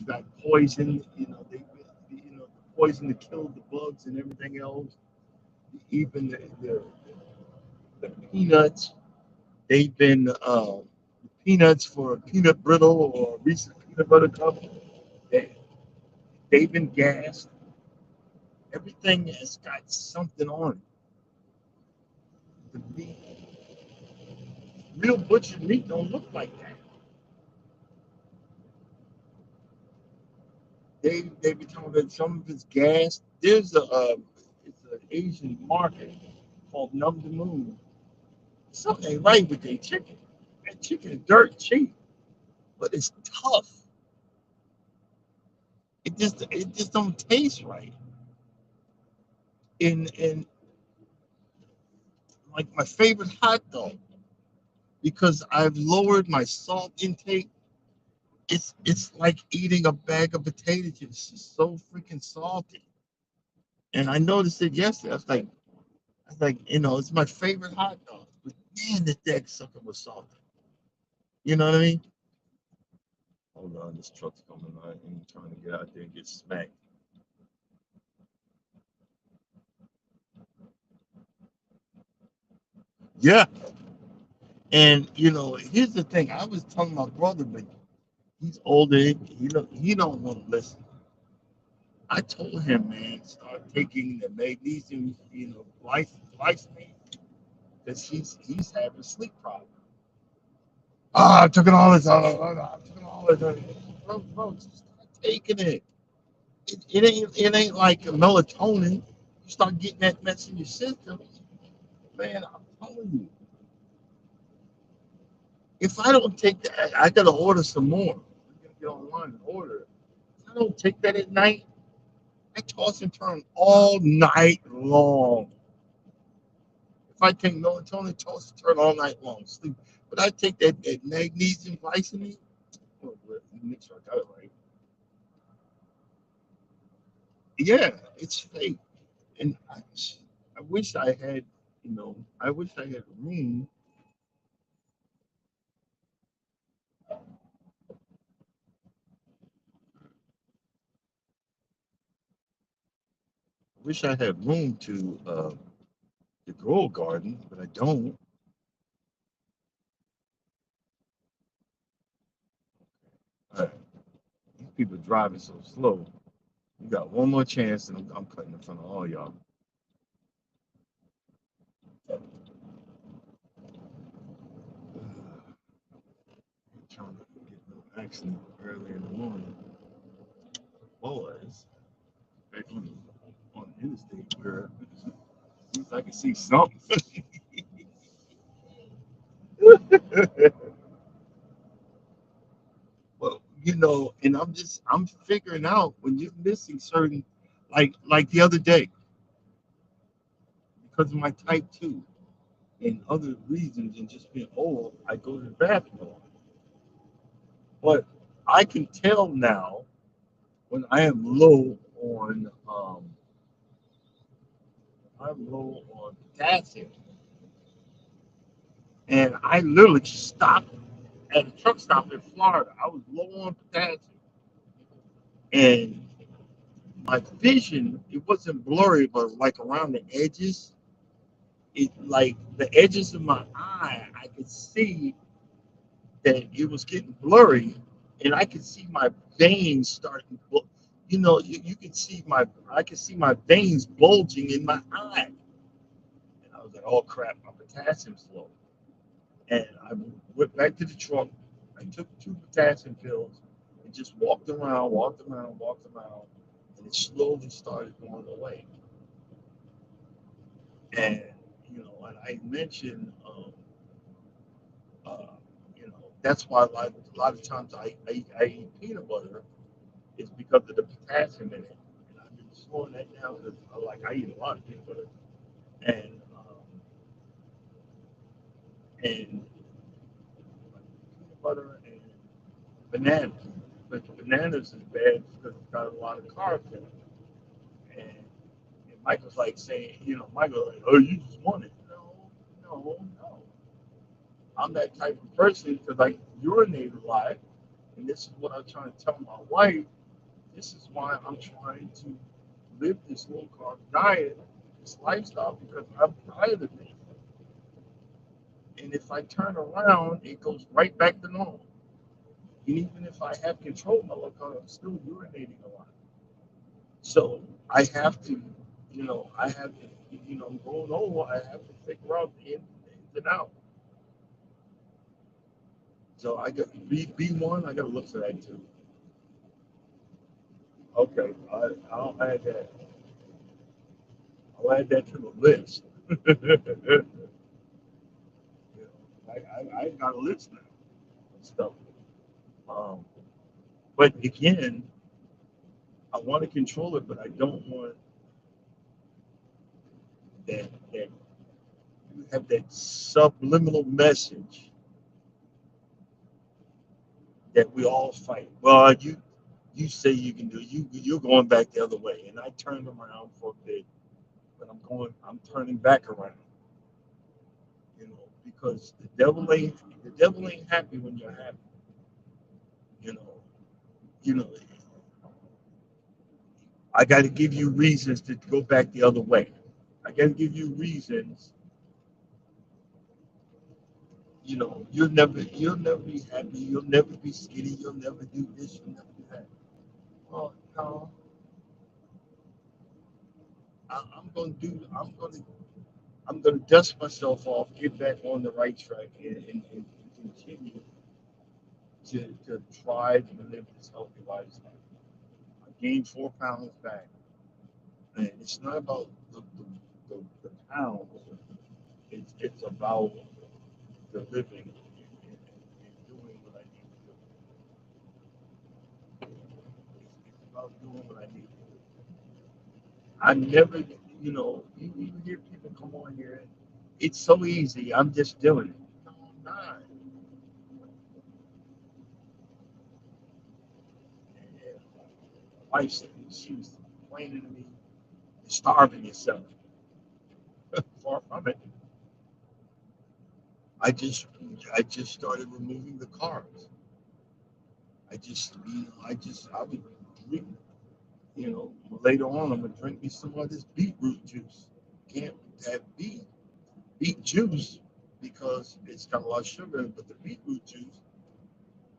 B: got poison. Poison to kill the bugs and everything else. Even the peanuts, they've been peanuts for a peanut brittle or recent peanut butter cup. They, they've been gassed. Everything has got something on it. The meat, real butcher meat don't look like that. They be telling that some of it's gas. There's it's an Asian market called Num the Moon. Something ain't right with their chicken. That chicken is dirt cheap, but it's tough. It just don't taste right. And like my favorite hot dog, because I've lowered my salt intake. It's like eating a bag of potato chips. It's so freaking salty. And I noticed it yesterday. I was like, it's my favorite hot dog. But man, this deck sucker was salty. You know what I mean? Hold on, this truck's coming. I ain't trying to get out there and get smacked. Yeah. And here's the thing. I was telling my brother, but he's older. He don't want to listen. I told him, man, start taking the magnesium, glycine, because he's having sleep problems. Ah, I took it all this. I took it all this. Bro, just start taking it. It ain't like melatonin. You start getting that mess in your system, man. I'm telling you, if I don't take that, I gotta order some more. I'm gonna get online and order it. If I don't take that at night, I toss and turn all night long. If I take melatonin, toss and turn all night long, sleep. But I take that magnesium glycinate. Oh, make sure I got it right. Yeah, it's fake, and I wish I had, I wish I had room. I wish I had room to grow a garden, but I don't. Uh, these people driving so slow. You got one more chance, and I'm cutting in front of all y'all. Trying to get no accident early in the morning. Boys, back on the interstate where at least I can see something. Well, and I'm figuring out when you're missing certain, like the other day, because of my type 2 and other reasons and just being old, I go to the bathroom. But I can tell now when I'm low on potassium, and I literally stopped at a truck stop in Florida. I was low on potassium, and my vision, it wasn't blurry, but like around the edges, it like the edges of my eye, I could see that it was getting blurry, and I could see my veins starting. You could see I could see my veins bulging in my eye, and I was like, "Oh crap, my potassium's low." And I went back to the truck. I took 2 potassium pills and just walked around, and it slowly started going away. And and I mentioned, uh, that's why a lot of times I eat peanut butter is because of the potassium in it. And I've been slowing that down because I eat a lot of peanut butter and peanut butter and bananas. But the bananas is bad because it's got a lot of carbs in it. And Michael's like saying, Michael, like, oh, you just want it. No, no, no. I'm that type of person because I urinate a lot. And this is what I'm trying to tell my wife. This is why I'm trying to live this low carb diet, this lifestyle, because I'm tired of it. And if I turn around, it goes right back to normal. And even if I have control of my low carb, I'm still urinating a lot. So I have to, I have to, I'm going over, I have to figure out the ins and out. So I got B1, I got to look for that too. Okay, I'll add that to the list. I got a list now of stuff. Um, but again, I want to control it, but I don't want that you have that subliminal message that we all fight. Well, you say you can do it. You're going back the other way, and I turned around for a bit, but I'm turning back around, because the devil ain't happy when you're happy, you know, you know. I got to give you reasons to go back the other way. I got to give you reasons. You'll never be happy. You'll never be skinny. You'll never do this. You'll never do that. Well, no, I'm going to do. I'm going to dust myself off, get back on the right track, and continue to try to live this healthy lifestyle. I gained 4 pounds back, and it's not about the pounds. It's about the living and doing what I need to do. It's about doing what I need to do. I never, you hear people come on here. It's so easy. I'm just doing it. No, I'm not. And my wife said she was complaining to me, "You're starving yourself." Far from it. I just, I just started removing the carbs. I would drink, later on, I'm gonna drink me some of this beetroot juice. Can't have beet juice because it's got a lot of sugar in it, but the beetroot juice,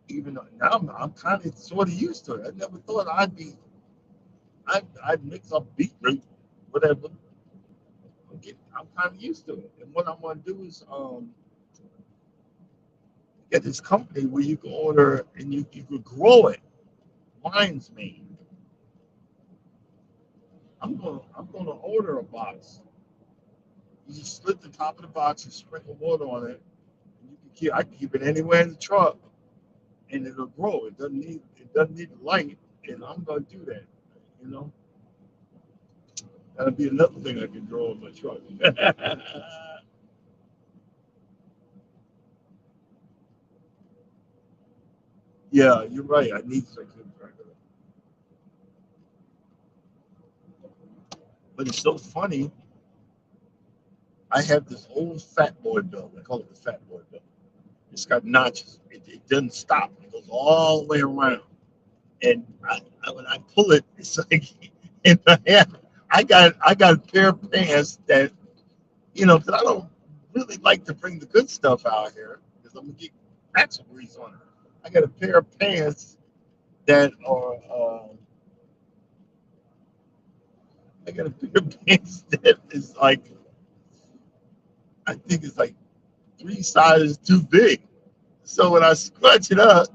B: even though now I'm kind of sort of used to it. I never thought I'd mix up beetroot, whatever. I'm kind of used to it. And what I'm gonna do is get this company where you can order and you could grow it. Lion's mane. I'm gonna order a box. You just split the top of the box and sprinkle water on it. And I can keep it anywhere in the truck, and it'll grow. It doesn't need light, and I'm gonna do that. You know, that'll be another thing I can grow in my truck. Yeah, you're right. I need to keep track of it. But it's so funny. I have this old fat boy belt. I call it the fat boy belt. It's got notches. It doesn't stop. It goes all the way around. And when I pull it, it's like in my hand. I got a pair of pants that, because I don't really like to bring the good stuff out here because I'm gonna get matzo grease on it. I got a pair of pants that are. I got a pair of pants that is like, I think it's like 3 sizes too big. So when I scrunch it up,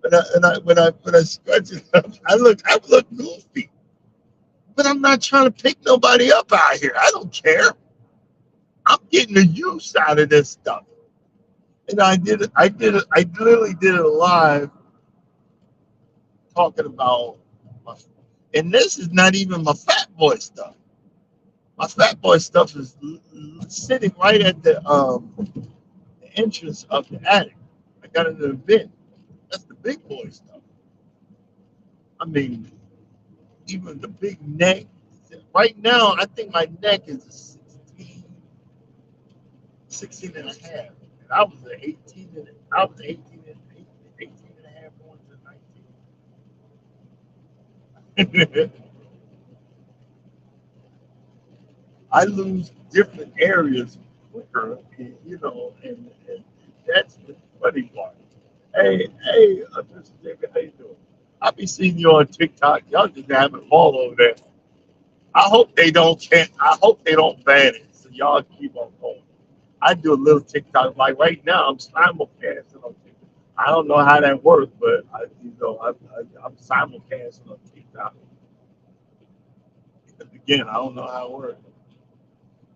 B: when I scrunch it up, I look goofy. But I'm not trying to pick nobody up out here. I don't care. I'm getting the use out of this stuff. And I literally did it live talking about my, and this is not even my fat boy stuff. My fat boy stuff is sitting right at the entrance of the attic. I got it in the bin. That's the big boy stuff. I mean, even the big neck. Right now, I think my neck is a 16 and a half. And I was an 18 and I was 18 and a half going to 19. I lose different areas quicker, and that's the funny part. Hey, Mr. David, how you doing? I be seeing you on TikTok. Y'all just having a ball over there. I hope they don't ban it. So y'all keep on going. I do a little TikTok. Like right now, I'm simulcasting on TikTok. I don't know how that works, but I'm simulcasting on TikTok. Again, I don't know how it works.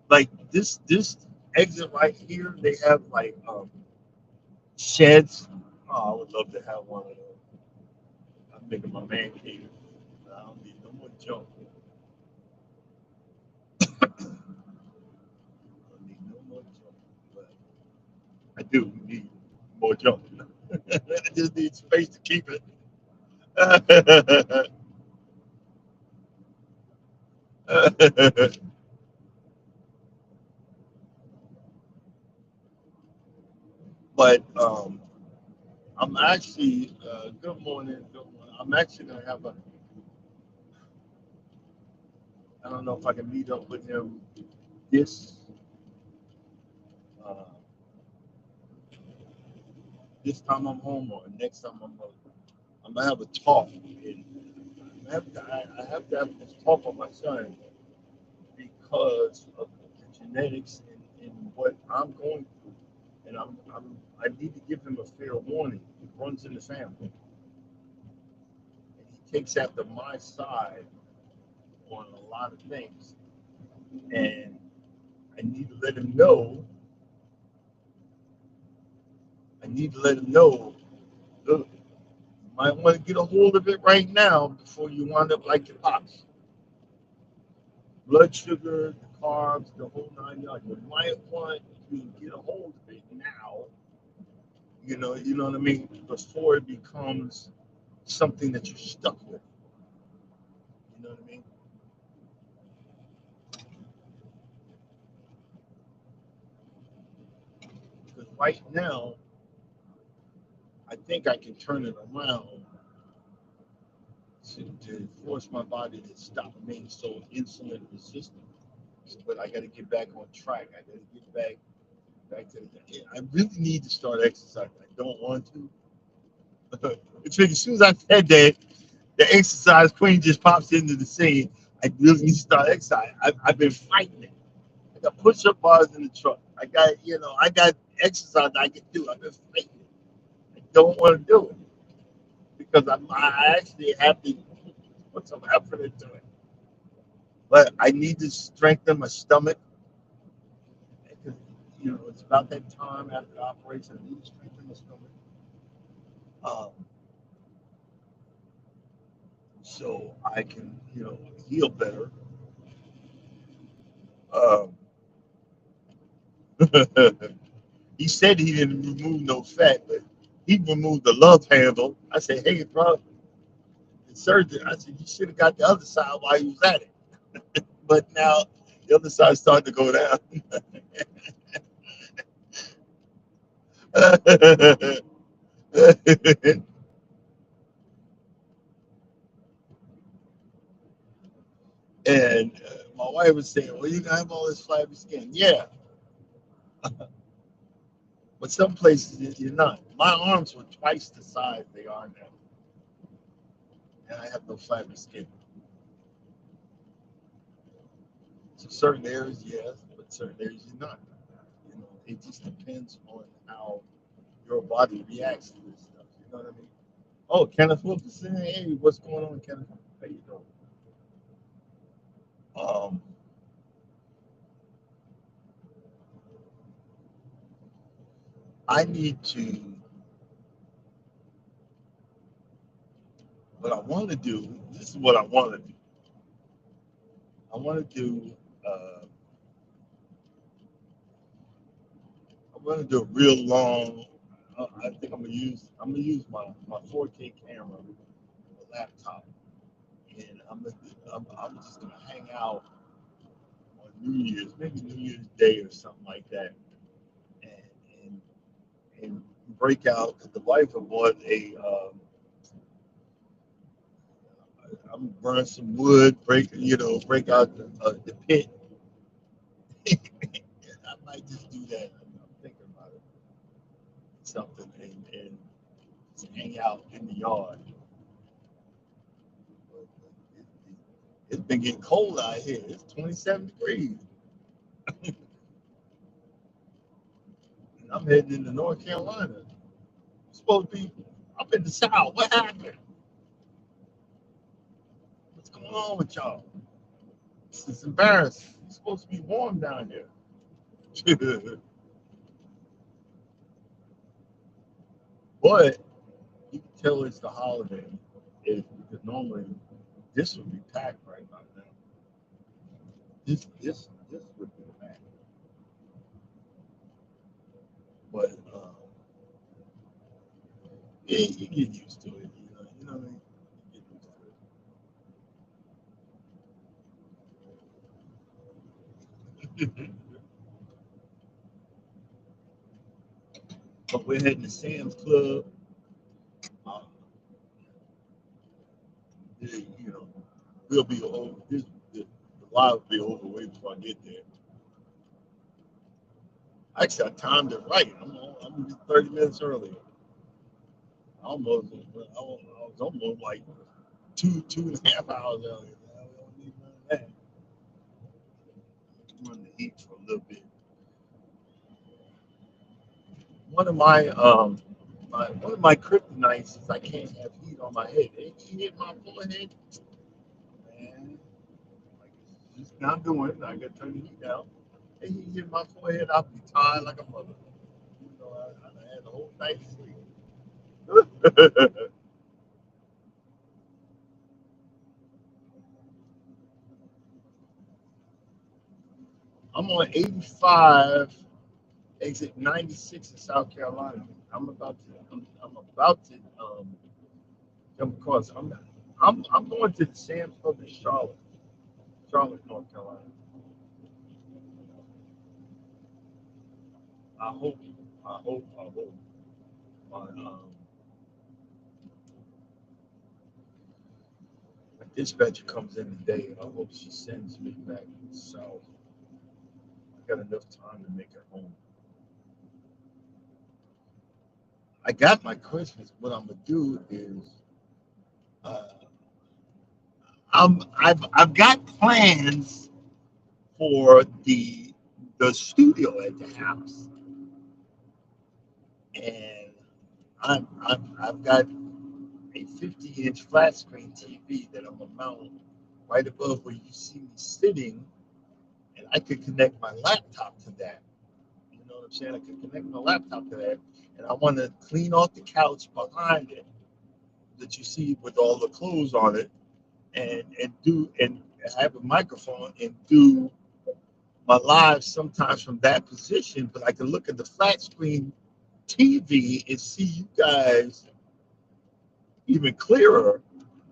B: Like this exit right here, they have like sheds. Oh, I would love to have one of those. I'm making my man cave. I don't need no more junk. I don't need no more junk. But I do need more junk. I just need space to keep it. But I'm actually good morning. Good morning. I'm actually gonna have a. I don't know if I can meet up with him this uh, this time I'm home or next time I'm home. I'm gonna have a talk. And I have to have this talk with my son because of the genetics and what I'm going through, and I need to give him a fair warning. It runs in the family, and he takes after my side on a lot of things, and I need to let him know. I need to let him know. Look, you might want to get a hold of it right now before you wind up like your pops. Blood sugar, the carbs, the whole 9 yards. You might want to get a hold of it now. You know what I mean? Before it becomes something that you're stuck with. You know what I mean? Because right now, I think I can turn it around to force my body to stop being so insulin resistant. But I got to get back on track. I got to get back to the. I really need to start exercising. I don't want to. It's like as soon as I said that, the exercise queen just pops into the scene. I really need to start exercising. I've been fighting it. I got push-up bars in the truck. I got exercise I can do. I've been fighting it. I don't want to do it because I actually have to put some effort into it. But I need to strengthen my stomach because it's about that time after the operation. I need to strengthen my stomach, um, so I can heal better. Um, he said he didn't remove no fat, but he removed the love handle. I said, hey, bro, the surgeon. I said, you should have got the other side while you was at it. But now the other side's starting to go down. And my wife was saying, well, you gonna have all this flabby skin. Yeah, but some places you're not. My arms were twice the size they are now, and I have no flabby skin. So certain areas, yes, but certain areas you're not. It just depends on how your body reacts to this stuff. You know what I mean? Oh, Kenneth Wilkerson. Hey, what's going on, Kenneth? How you doing? Um, I need to. What I want to do. This is what I want to do. I want to do. Uh, I want to do a real long. I think I'm gonna use my 4K camera, a laptop, and I'm just gonna hang out on New Year's, maybe New Year's Day or something like that, and and, and break out. Cause the wife had bought a. I'm gonna burn some wood, break out the pit. I might just do that. I'm thinking about it. Something and just hang out in the yard. It's been getting cold out here. It's 27 degrees. And I'm heading into North Carolina. I'm supposed to be up in the South. What happened? What's going on with y'all? It's embarrassing. It's supposed to be warm down here. But you can tell it's the holiday. Because normally this would be packed right about now. This would be packed. But yeah, you get used to it. You know what I mean? You get used to it. But we're heading to Sam's Club. Uh, you know, we'll be over. The live will be over way before I get there. Actually, I timed it right. I'm 30 minutes early. I was almost like two and a half hours early. I don't need none of that. Run the heat for a little bit. One of my kryptonites is I can't have heat on my head. It hit my forehead, man. Like it's just not doing it. I got to turn the heat down. And he hit my forehead. I'll be tired like a mother. I had the whole night sleep. I'm on 85, exit 96 in South Carolina. I'm about to come across. I'm going to the Sam's Club in Charlotte, North Carolina. I hope, I hope my my dispatcher comes in today. I hope she sends me back south. I got enough time to make it home. I got my Christmas. What I'm gonna do is uh, I've got plans for the studio at the house, and I've got a 50-inch flat screen TV that I'm gonna mount right above where you see me sitting, and I could connect my laptop to that. You know what I'm saying? I could connect my laptop to that, and I want to clean off the couch behind it that you see with all the clothes on it, and have a microphone and do my live sometimes from that position, but I can look at the flat screen TV and see you guys even clearer.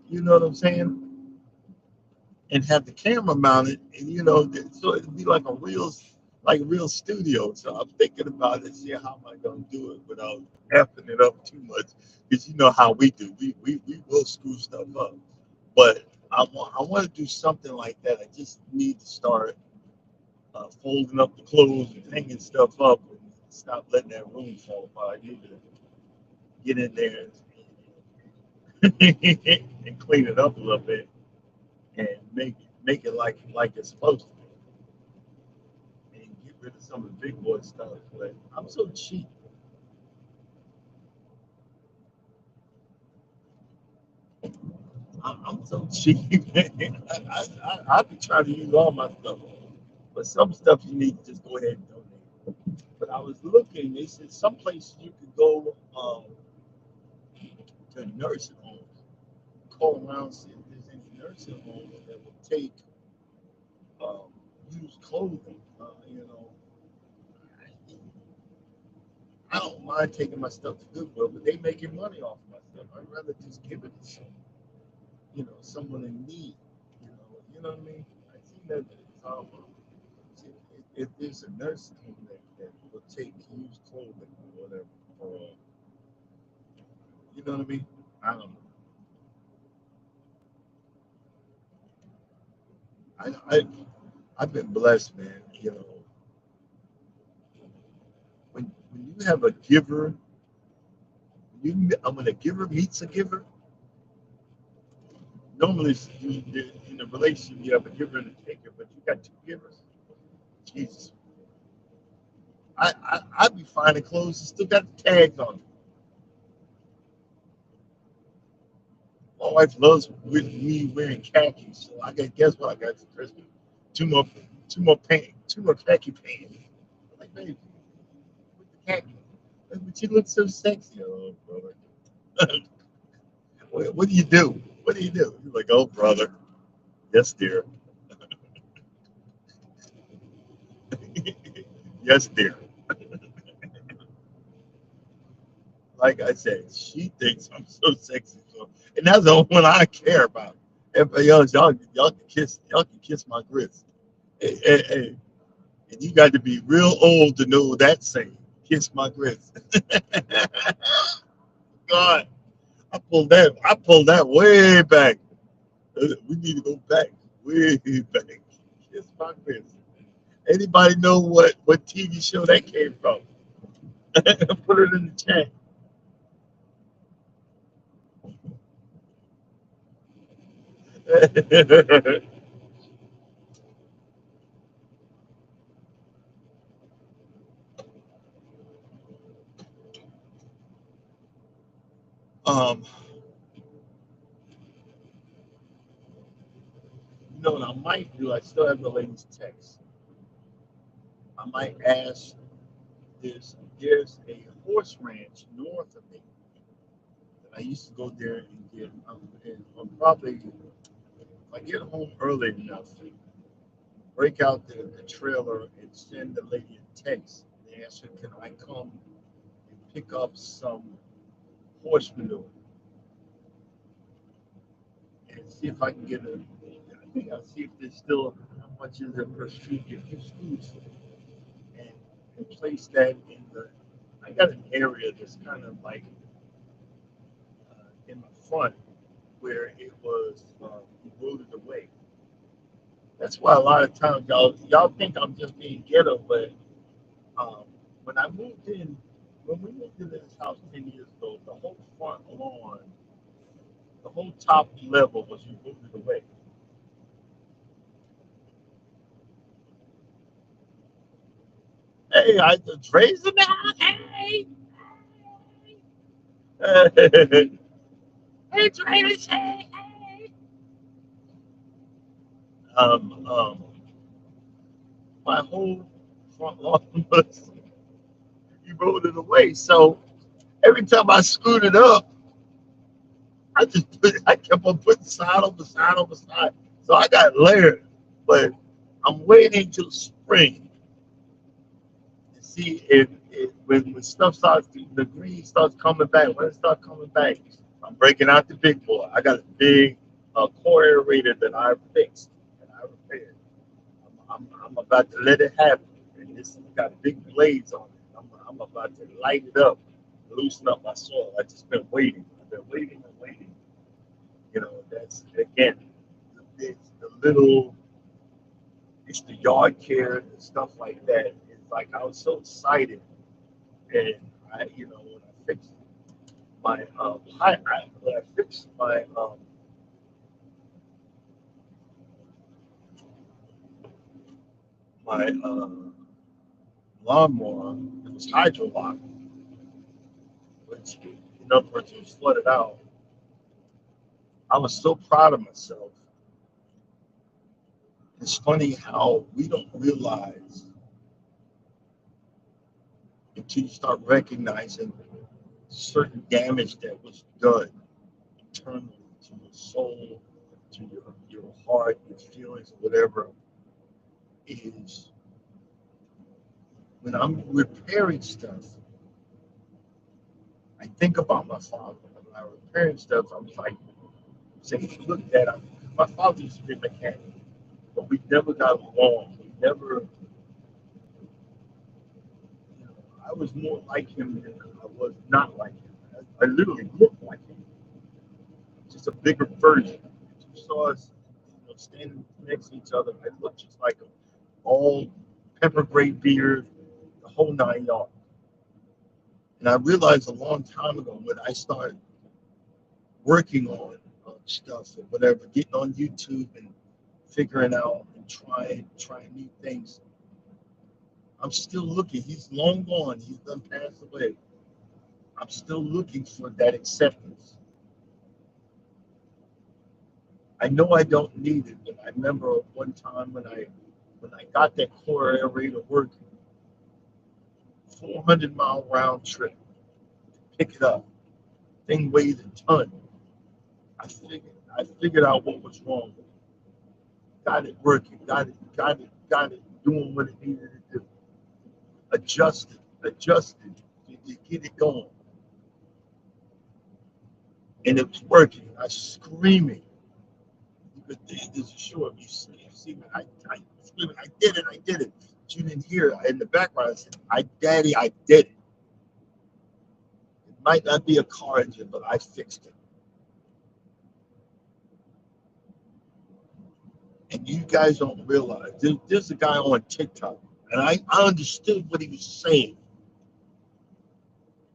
B: You know what I'm saying? And have the camera mounted, and so it'd be like a real studio. So I'm thinking about it, see how am I gonna do it without effing it up too much, because you know how we do. We will screw stuff up, but I want to do something like that. I just need to start folding up the clothes and hanging stuff up and stop letting that room fall apart. I need to get in there and clean it up a little bit and make it like it's supposed to be, and get rid of some of the big boy stuff, but I'm so cheap. I'm so cheap. I be trying to use all my stuff, but some stuff you need to just go ahead and donate. But I was looking. They said some places you could go to nursing homes, call around, see if there's any nursing homes that will take um, used clothing. I don't mind taking my stuff to Goodwill, but they making money off my stuff. I'd rather just give it to someone in need. You know what I mean? I see that um, if there's a nursing home that will take used clothing or whatever, or you know what I mean? I don't know. I I've been blessed, man. When you have a giver, when a giver meets a giver, normally in a relationship you have a giver and a taker, but you got two givers. Jesus, I be finding clothes that still got the tags on them. My wife loves with me wearing khakis, so I guess what I got for Christmas? Two more, two more khaki pants. I'm like, baby, with the khaki, but you look so sexy, oh brother. What do you do? What do you do? He's like, oh brother, yes dear, yes dear. Like I said, she thinks I'm so sexy, so, and that's the only one I care about. Everybody else, y'all can kiss my grits. Hey, and you got to be real old to know that saying. Kiss my grits. God, I pulled that way back. We need to go back, way back. Kiss my grits. Anybody know what TV show that came from? Put it in the chat. um, you know what I might do? I still have the lady's text. I might ask there's a horse ranch north of me. I used to go there and get and I'm probably if I get home early enough, break out the trailer and send the lady a text and ask her, can I come and pick up some horse manure and see if I can get a. I think I'll see if there's still how much is it per scoop, get 2 scoops, and, and place that in the. I got an area that's kind of like in the front where it was eroded away. That's why a lot of times y'all think I'm just being ghetto, but um, when I moved in, when we moved into this house 10 years ago, the whole front lawn, the whole top level was eroded away. Hey, Dre's in the house. Hey, hey, Dre, hey, hey. Um, um, my whole front lawn was eroded away. So every time I scooted up, I kept on putting side over side over side. So I got layers, but I'm waiting till spring to see if when stuff starts, the green starts coming back. When it starts coming back, I'm breaking out the big boy. I got a big core aerator that I fixed and I repaired. I'm about to let it happen. And it's got big blades on it. I'm about to light it up, loosen up my soil. I just been waiting. I've been waiting and waiting. That's again, the little, it's the yard care and stuff like that. It's like I was so excited, and when I fixed when I fixed my lawnmower. It was hydrolocked, which, in other words, it was flooded out. I was so proud of myself. It's funny how we don't realize until you start recognizing certain damage that was done internally to your soul, to your heart, your feelings, whatever, is when I'm repairing stuff, I think about my father. When I'm repairing stuff, I was like, saying, look, Dad, my father used to be a mechanic, but we never got along. We never, you know, I was more like him than I was not like him. I literally looked like him, just a bigger version. If you saw us, standing next to each other, I looked just like him. All pepper gray beard, the whole 9 yards. And I realized a long time ago when I started working on stuff or whatever, getting on YouTube and figuring out and trying new things. I'm still looking. He's long gone. He's done passed away. I'm still looking for that acceptance. I know I don't need it, but I remember one time when I got that core aerator working, 400-mile round trip, pick it up. Thing weighed a ton. I figured out what was wrong with it. Got it working, got it doing what it needed to do. Adjusted to get it going. And it was working. I was screaming. You could this is sure you see me. I screaming, I did it. But you didn't hear it. In the background I said, Daddy, I did it. It might not be a car engine, but I fixed it. And you guys don't realize there's a guy on TikTok, and I understood what he was saying.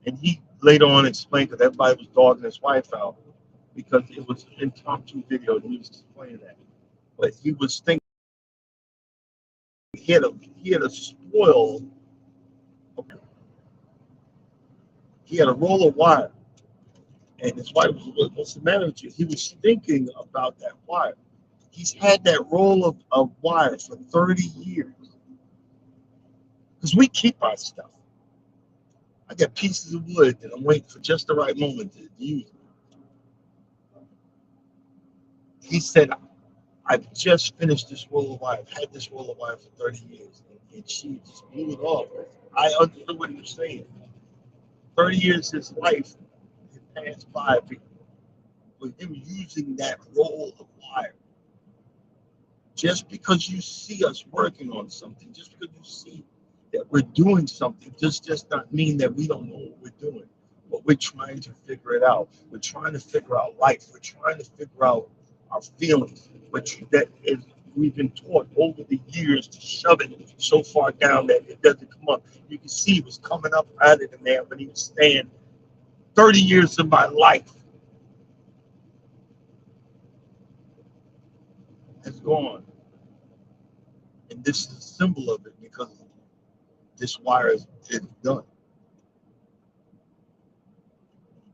B: And he later on explained because everybody was dogging his wife out because it was an impromptu video and he was explaining that. But he was thinking he had a spoil, he had a roll of wire, and his wife was, what's the matter with you? He was thinking about that wire. He's had that roll of wire for 30 years because we keep our stuff. I got pieces of wood that I'm waiting for just the right moment to use. He said, I've just finished this roll of wire. I've had this roll of wire for 30 years. And she just blew it off. I understood what he was saying. 30 years his life had passed by with him using that roll of wire. Just because you see us working on something, just because you see that we're doing something, does not mean that we don't know what we're doing. But we're trying to figure it out. We're trying to figure out life. We're trying to figure out our feelings, which that is we've been taught over the years to shove it so far down that it doesn't come up. You can see it was coming up out of the man when he was saying 30 years of my life has gone. And this is a symbol of it because this wire is done.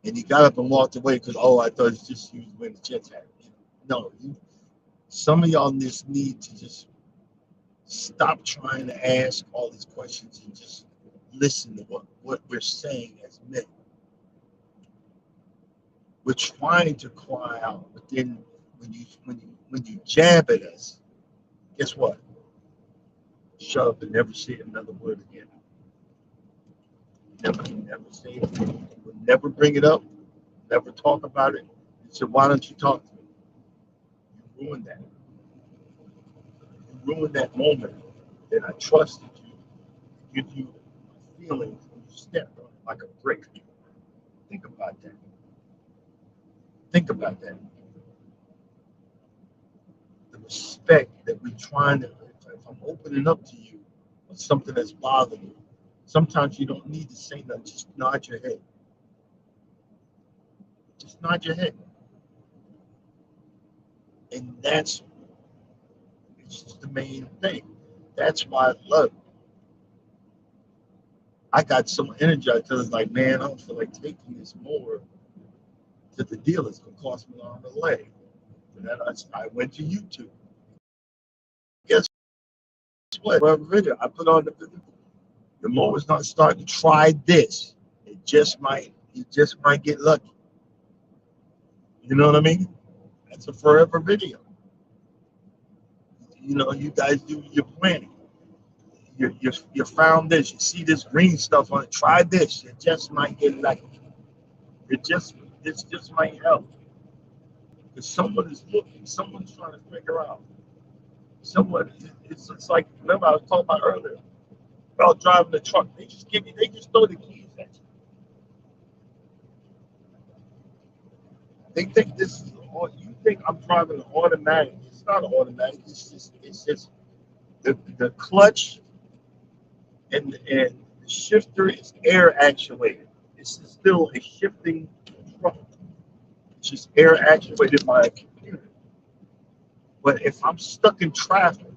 B: And he got up and walked away because, I thought it's just he was wearing the Jets hat. No, some of y'all just need to just stop trying to ask all these questions and just listen to what we're saying as men. We're trying to cry out, but then when you jab at us, guess what? Shut up and never say another word again. Never say it. We'll never bring it up. Never talk about it. He said, why don't you talk to me? You ruined that. You ruined that moment that I trusted you to give you my feelings and you stepped on it like a brick. Think about that. Think about that. The respect that we're trying to, if I'm opening up to you on something that's bothering you, sometimes you don't need to say nothing, just nod your head. Just nod your head. And that's it's just the main thing. That's why I love I got so energized. I was like, man, I don't feel like taking this more to the dealer. It's gonna cost me an arm and a leg. And then I went to YouTube. Guess what? Well, video I put on the video. The mower's not starting. Try this. It just might. You just might get lucky. You know what I mean? That's a forever video. You know, you guys do your planning. You found this. You see this green stuff on it. Try this. You just might get lucky. It just might help. Because someone is looking. Someone's trying to figure out. Someone. It's like remember I was talking about earlier about driving the truck. They just give you. They just throw the keys at you. They think this is. You think I'm driving an automatic? It's not an automatic. It's just the clutch and the shifter is air actuated. It's still a shifting truck. It's just air actuated by a computer. But if I'm stuck in traffic,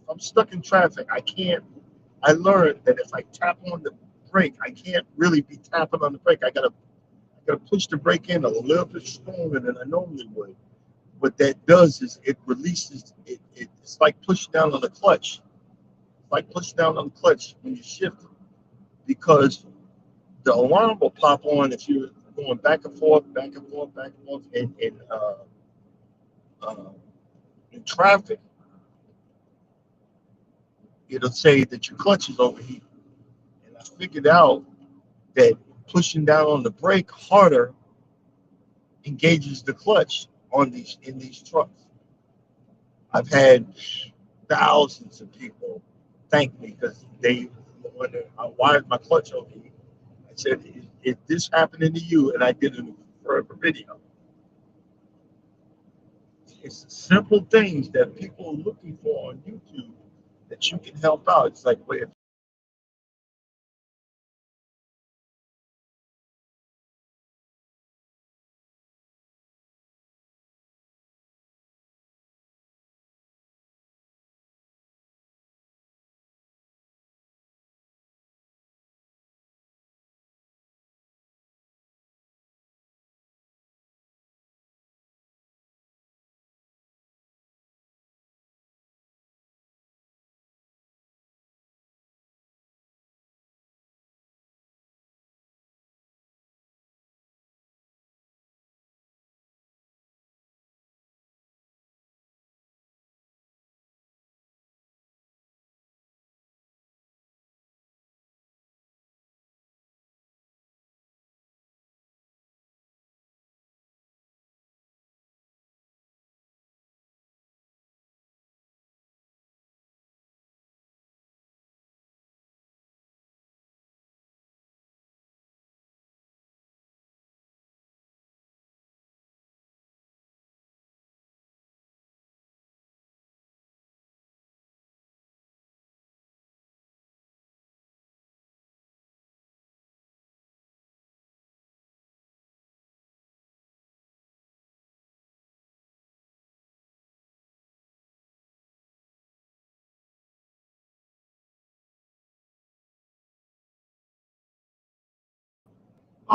B: I can't. I learned that if I tap on the brake, I can't really be tapping on the brake. I gotta push the brake in a little bit stronger than I normally would. What that does is it releases it's like pushing down on the clutch. It's like pushing down on the clutch when you shift it because the alarm will pop on if you're going back and forth, back and forth, back and forth uh, in traffic. It'll say that your clutch is overheating. And I figured out that pushing down on the brake harder engages the clutch on these in these trucks. I've had thousands of people thank me because they wonder why is my clutch overheating. I said, if this happening to you, and I did it for a video, it's simple things that people are looking for on YouTube that you can help out. It's like, wait,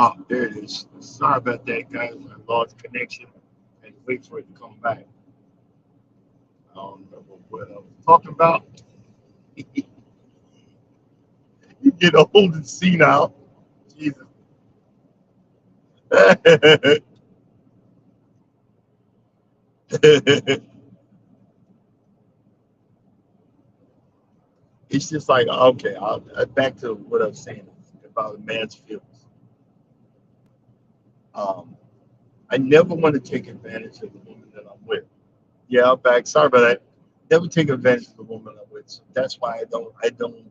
B: oh, there it is. Sorry about that, guys. I lost connection and wait for it to come back. I don't remember what I was talking about. You get old and senile. Jesus. It's just like, okay, back to what I was saying about a man's feelings. Um, I never want to take advantage of the woman that I'm with. Yeah, I'm back. Sorry about that. Never take advantage of the woman I'm with. So that's why I don't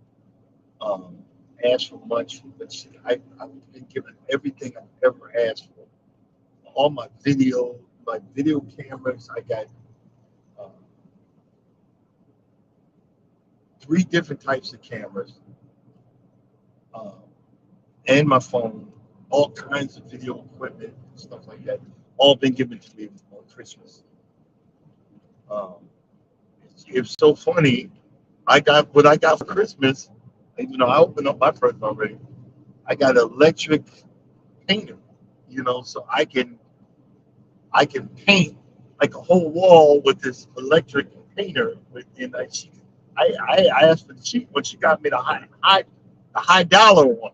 B: um, ask for much. But I've been given everything I've ever asked for. All my video cameras. I got uh, three different types of cameras, um, and my phone. All kinds of video equipment, stuff like that. All been given to me on Christmas. Um, it's so funny. I got what I got for Christmas. Even though I opened up my present already, I got an electric painter, so I can paint like a whole wall with this electric painter. And I asked for the cheap one. She got me the high dollar one,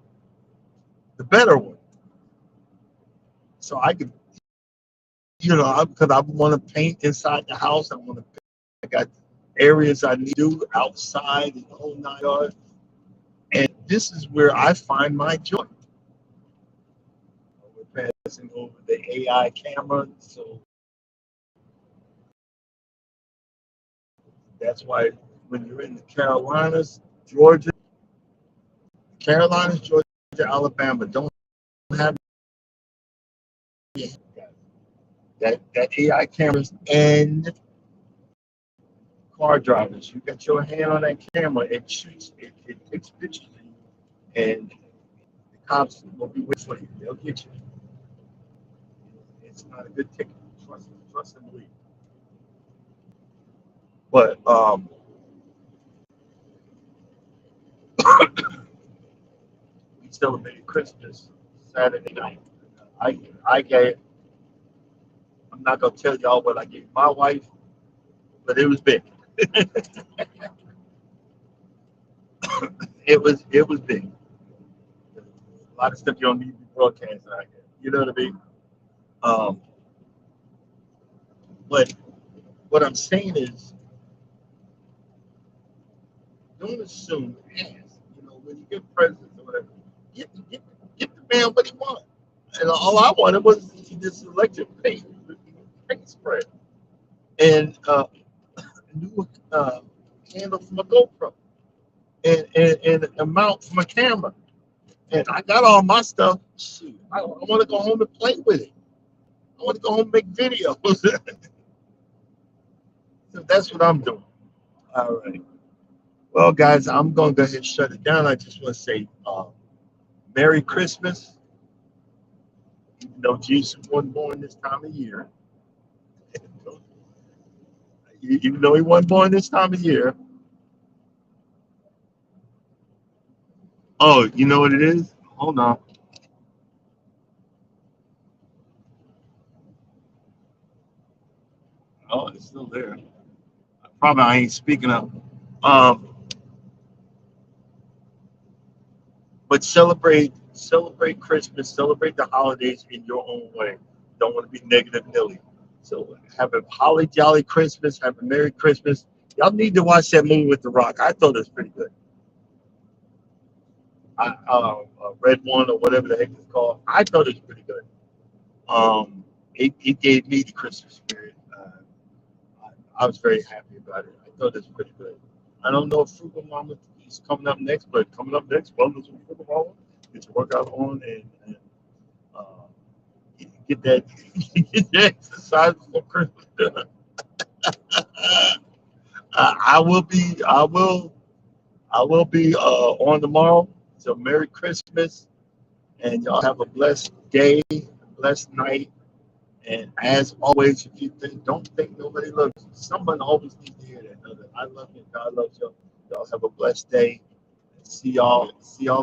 B: the better one. So I could, because I want to paint inside the house. I got areas I need to do outside and the whole 9 yards. And this is where I find my joy. We're passing over the AI camera, so that's why when you're in the Carolinas, Georgia, Alabama, don't have that AI cameras and car drivers. You got your hand on that camera, it shoots, it takes pictures of you, and the cops will be waiting for you. They'll get you. It's not a good ticket. Trust and believe. But we celebrated Christmas Saturday night. I gave. I'm not gonna tell y'all what I gave my wife, but it was big. It was big. A lot of stuff you don't need to be broadcasting out here. You know what I mean? Um, but what I'm saying is, don't assume. Ask. When you get presents or whatever, get the man what he wants. And all I wanted was this electric paint spray and a new handle from a GoPro and a mount from a camera. And I got all my stuff. Shoot, I want to go home and play with it. I want to go home and make videos. So that's what I'm doing. All right. Well, guys, I'm going to go ahead and shut it down. I just want to say Merry Christmas. Even though Jesus wasn't born this time of year, even though he wasn't born this time of year. Oh, you know what it is? Hold on. Oh, it's still there. Probably I ain't speaking up. Um, but celebrate Christmas, celebrate the holidays in your own way. Don't want to be negative Nelly. So have a holly jolly Christmas, have a Merry Christmas. Y'all need to watch that movie with The Rock. I thought it was pretty good. Red One or whatever the heck it's called. I thought it was pretty good. It gave me the Christmas spirit. I was very happy about it. I thought it was pretty good. I don't know if Frugal Mama is coming up next, but coming up next, Wellness with Frugal Mama. Get your workout on and uh, get that get that exercise before Christmas dinner. I will be on tomorrow. So Merry Christmas, and y'all have a blessed day, blessed night. And as always, if you don't think nobody loves you, someone always needs to hear that. Know that I love you, God loves you. Y'all have a blessed day. See y'all. See y'all later.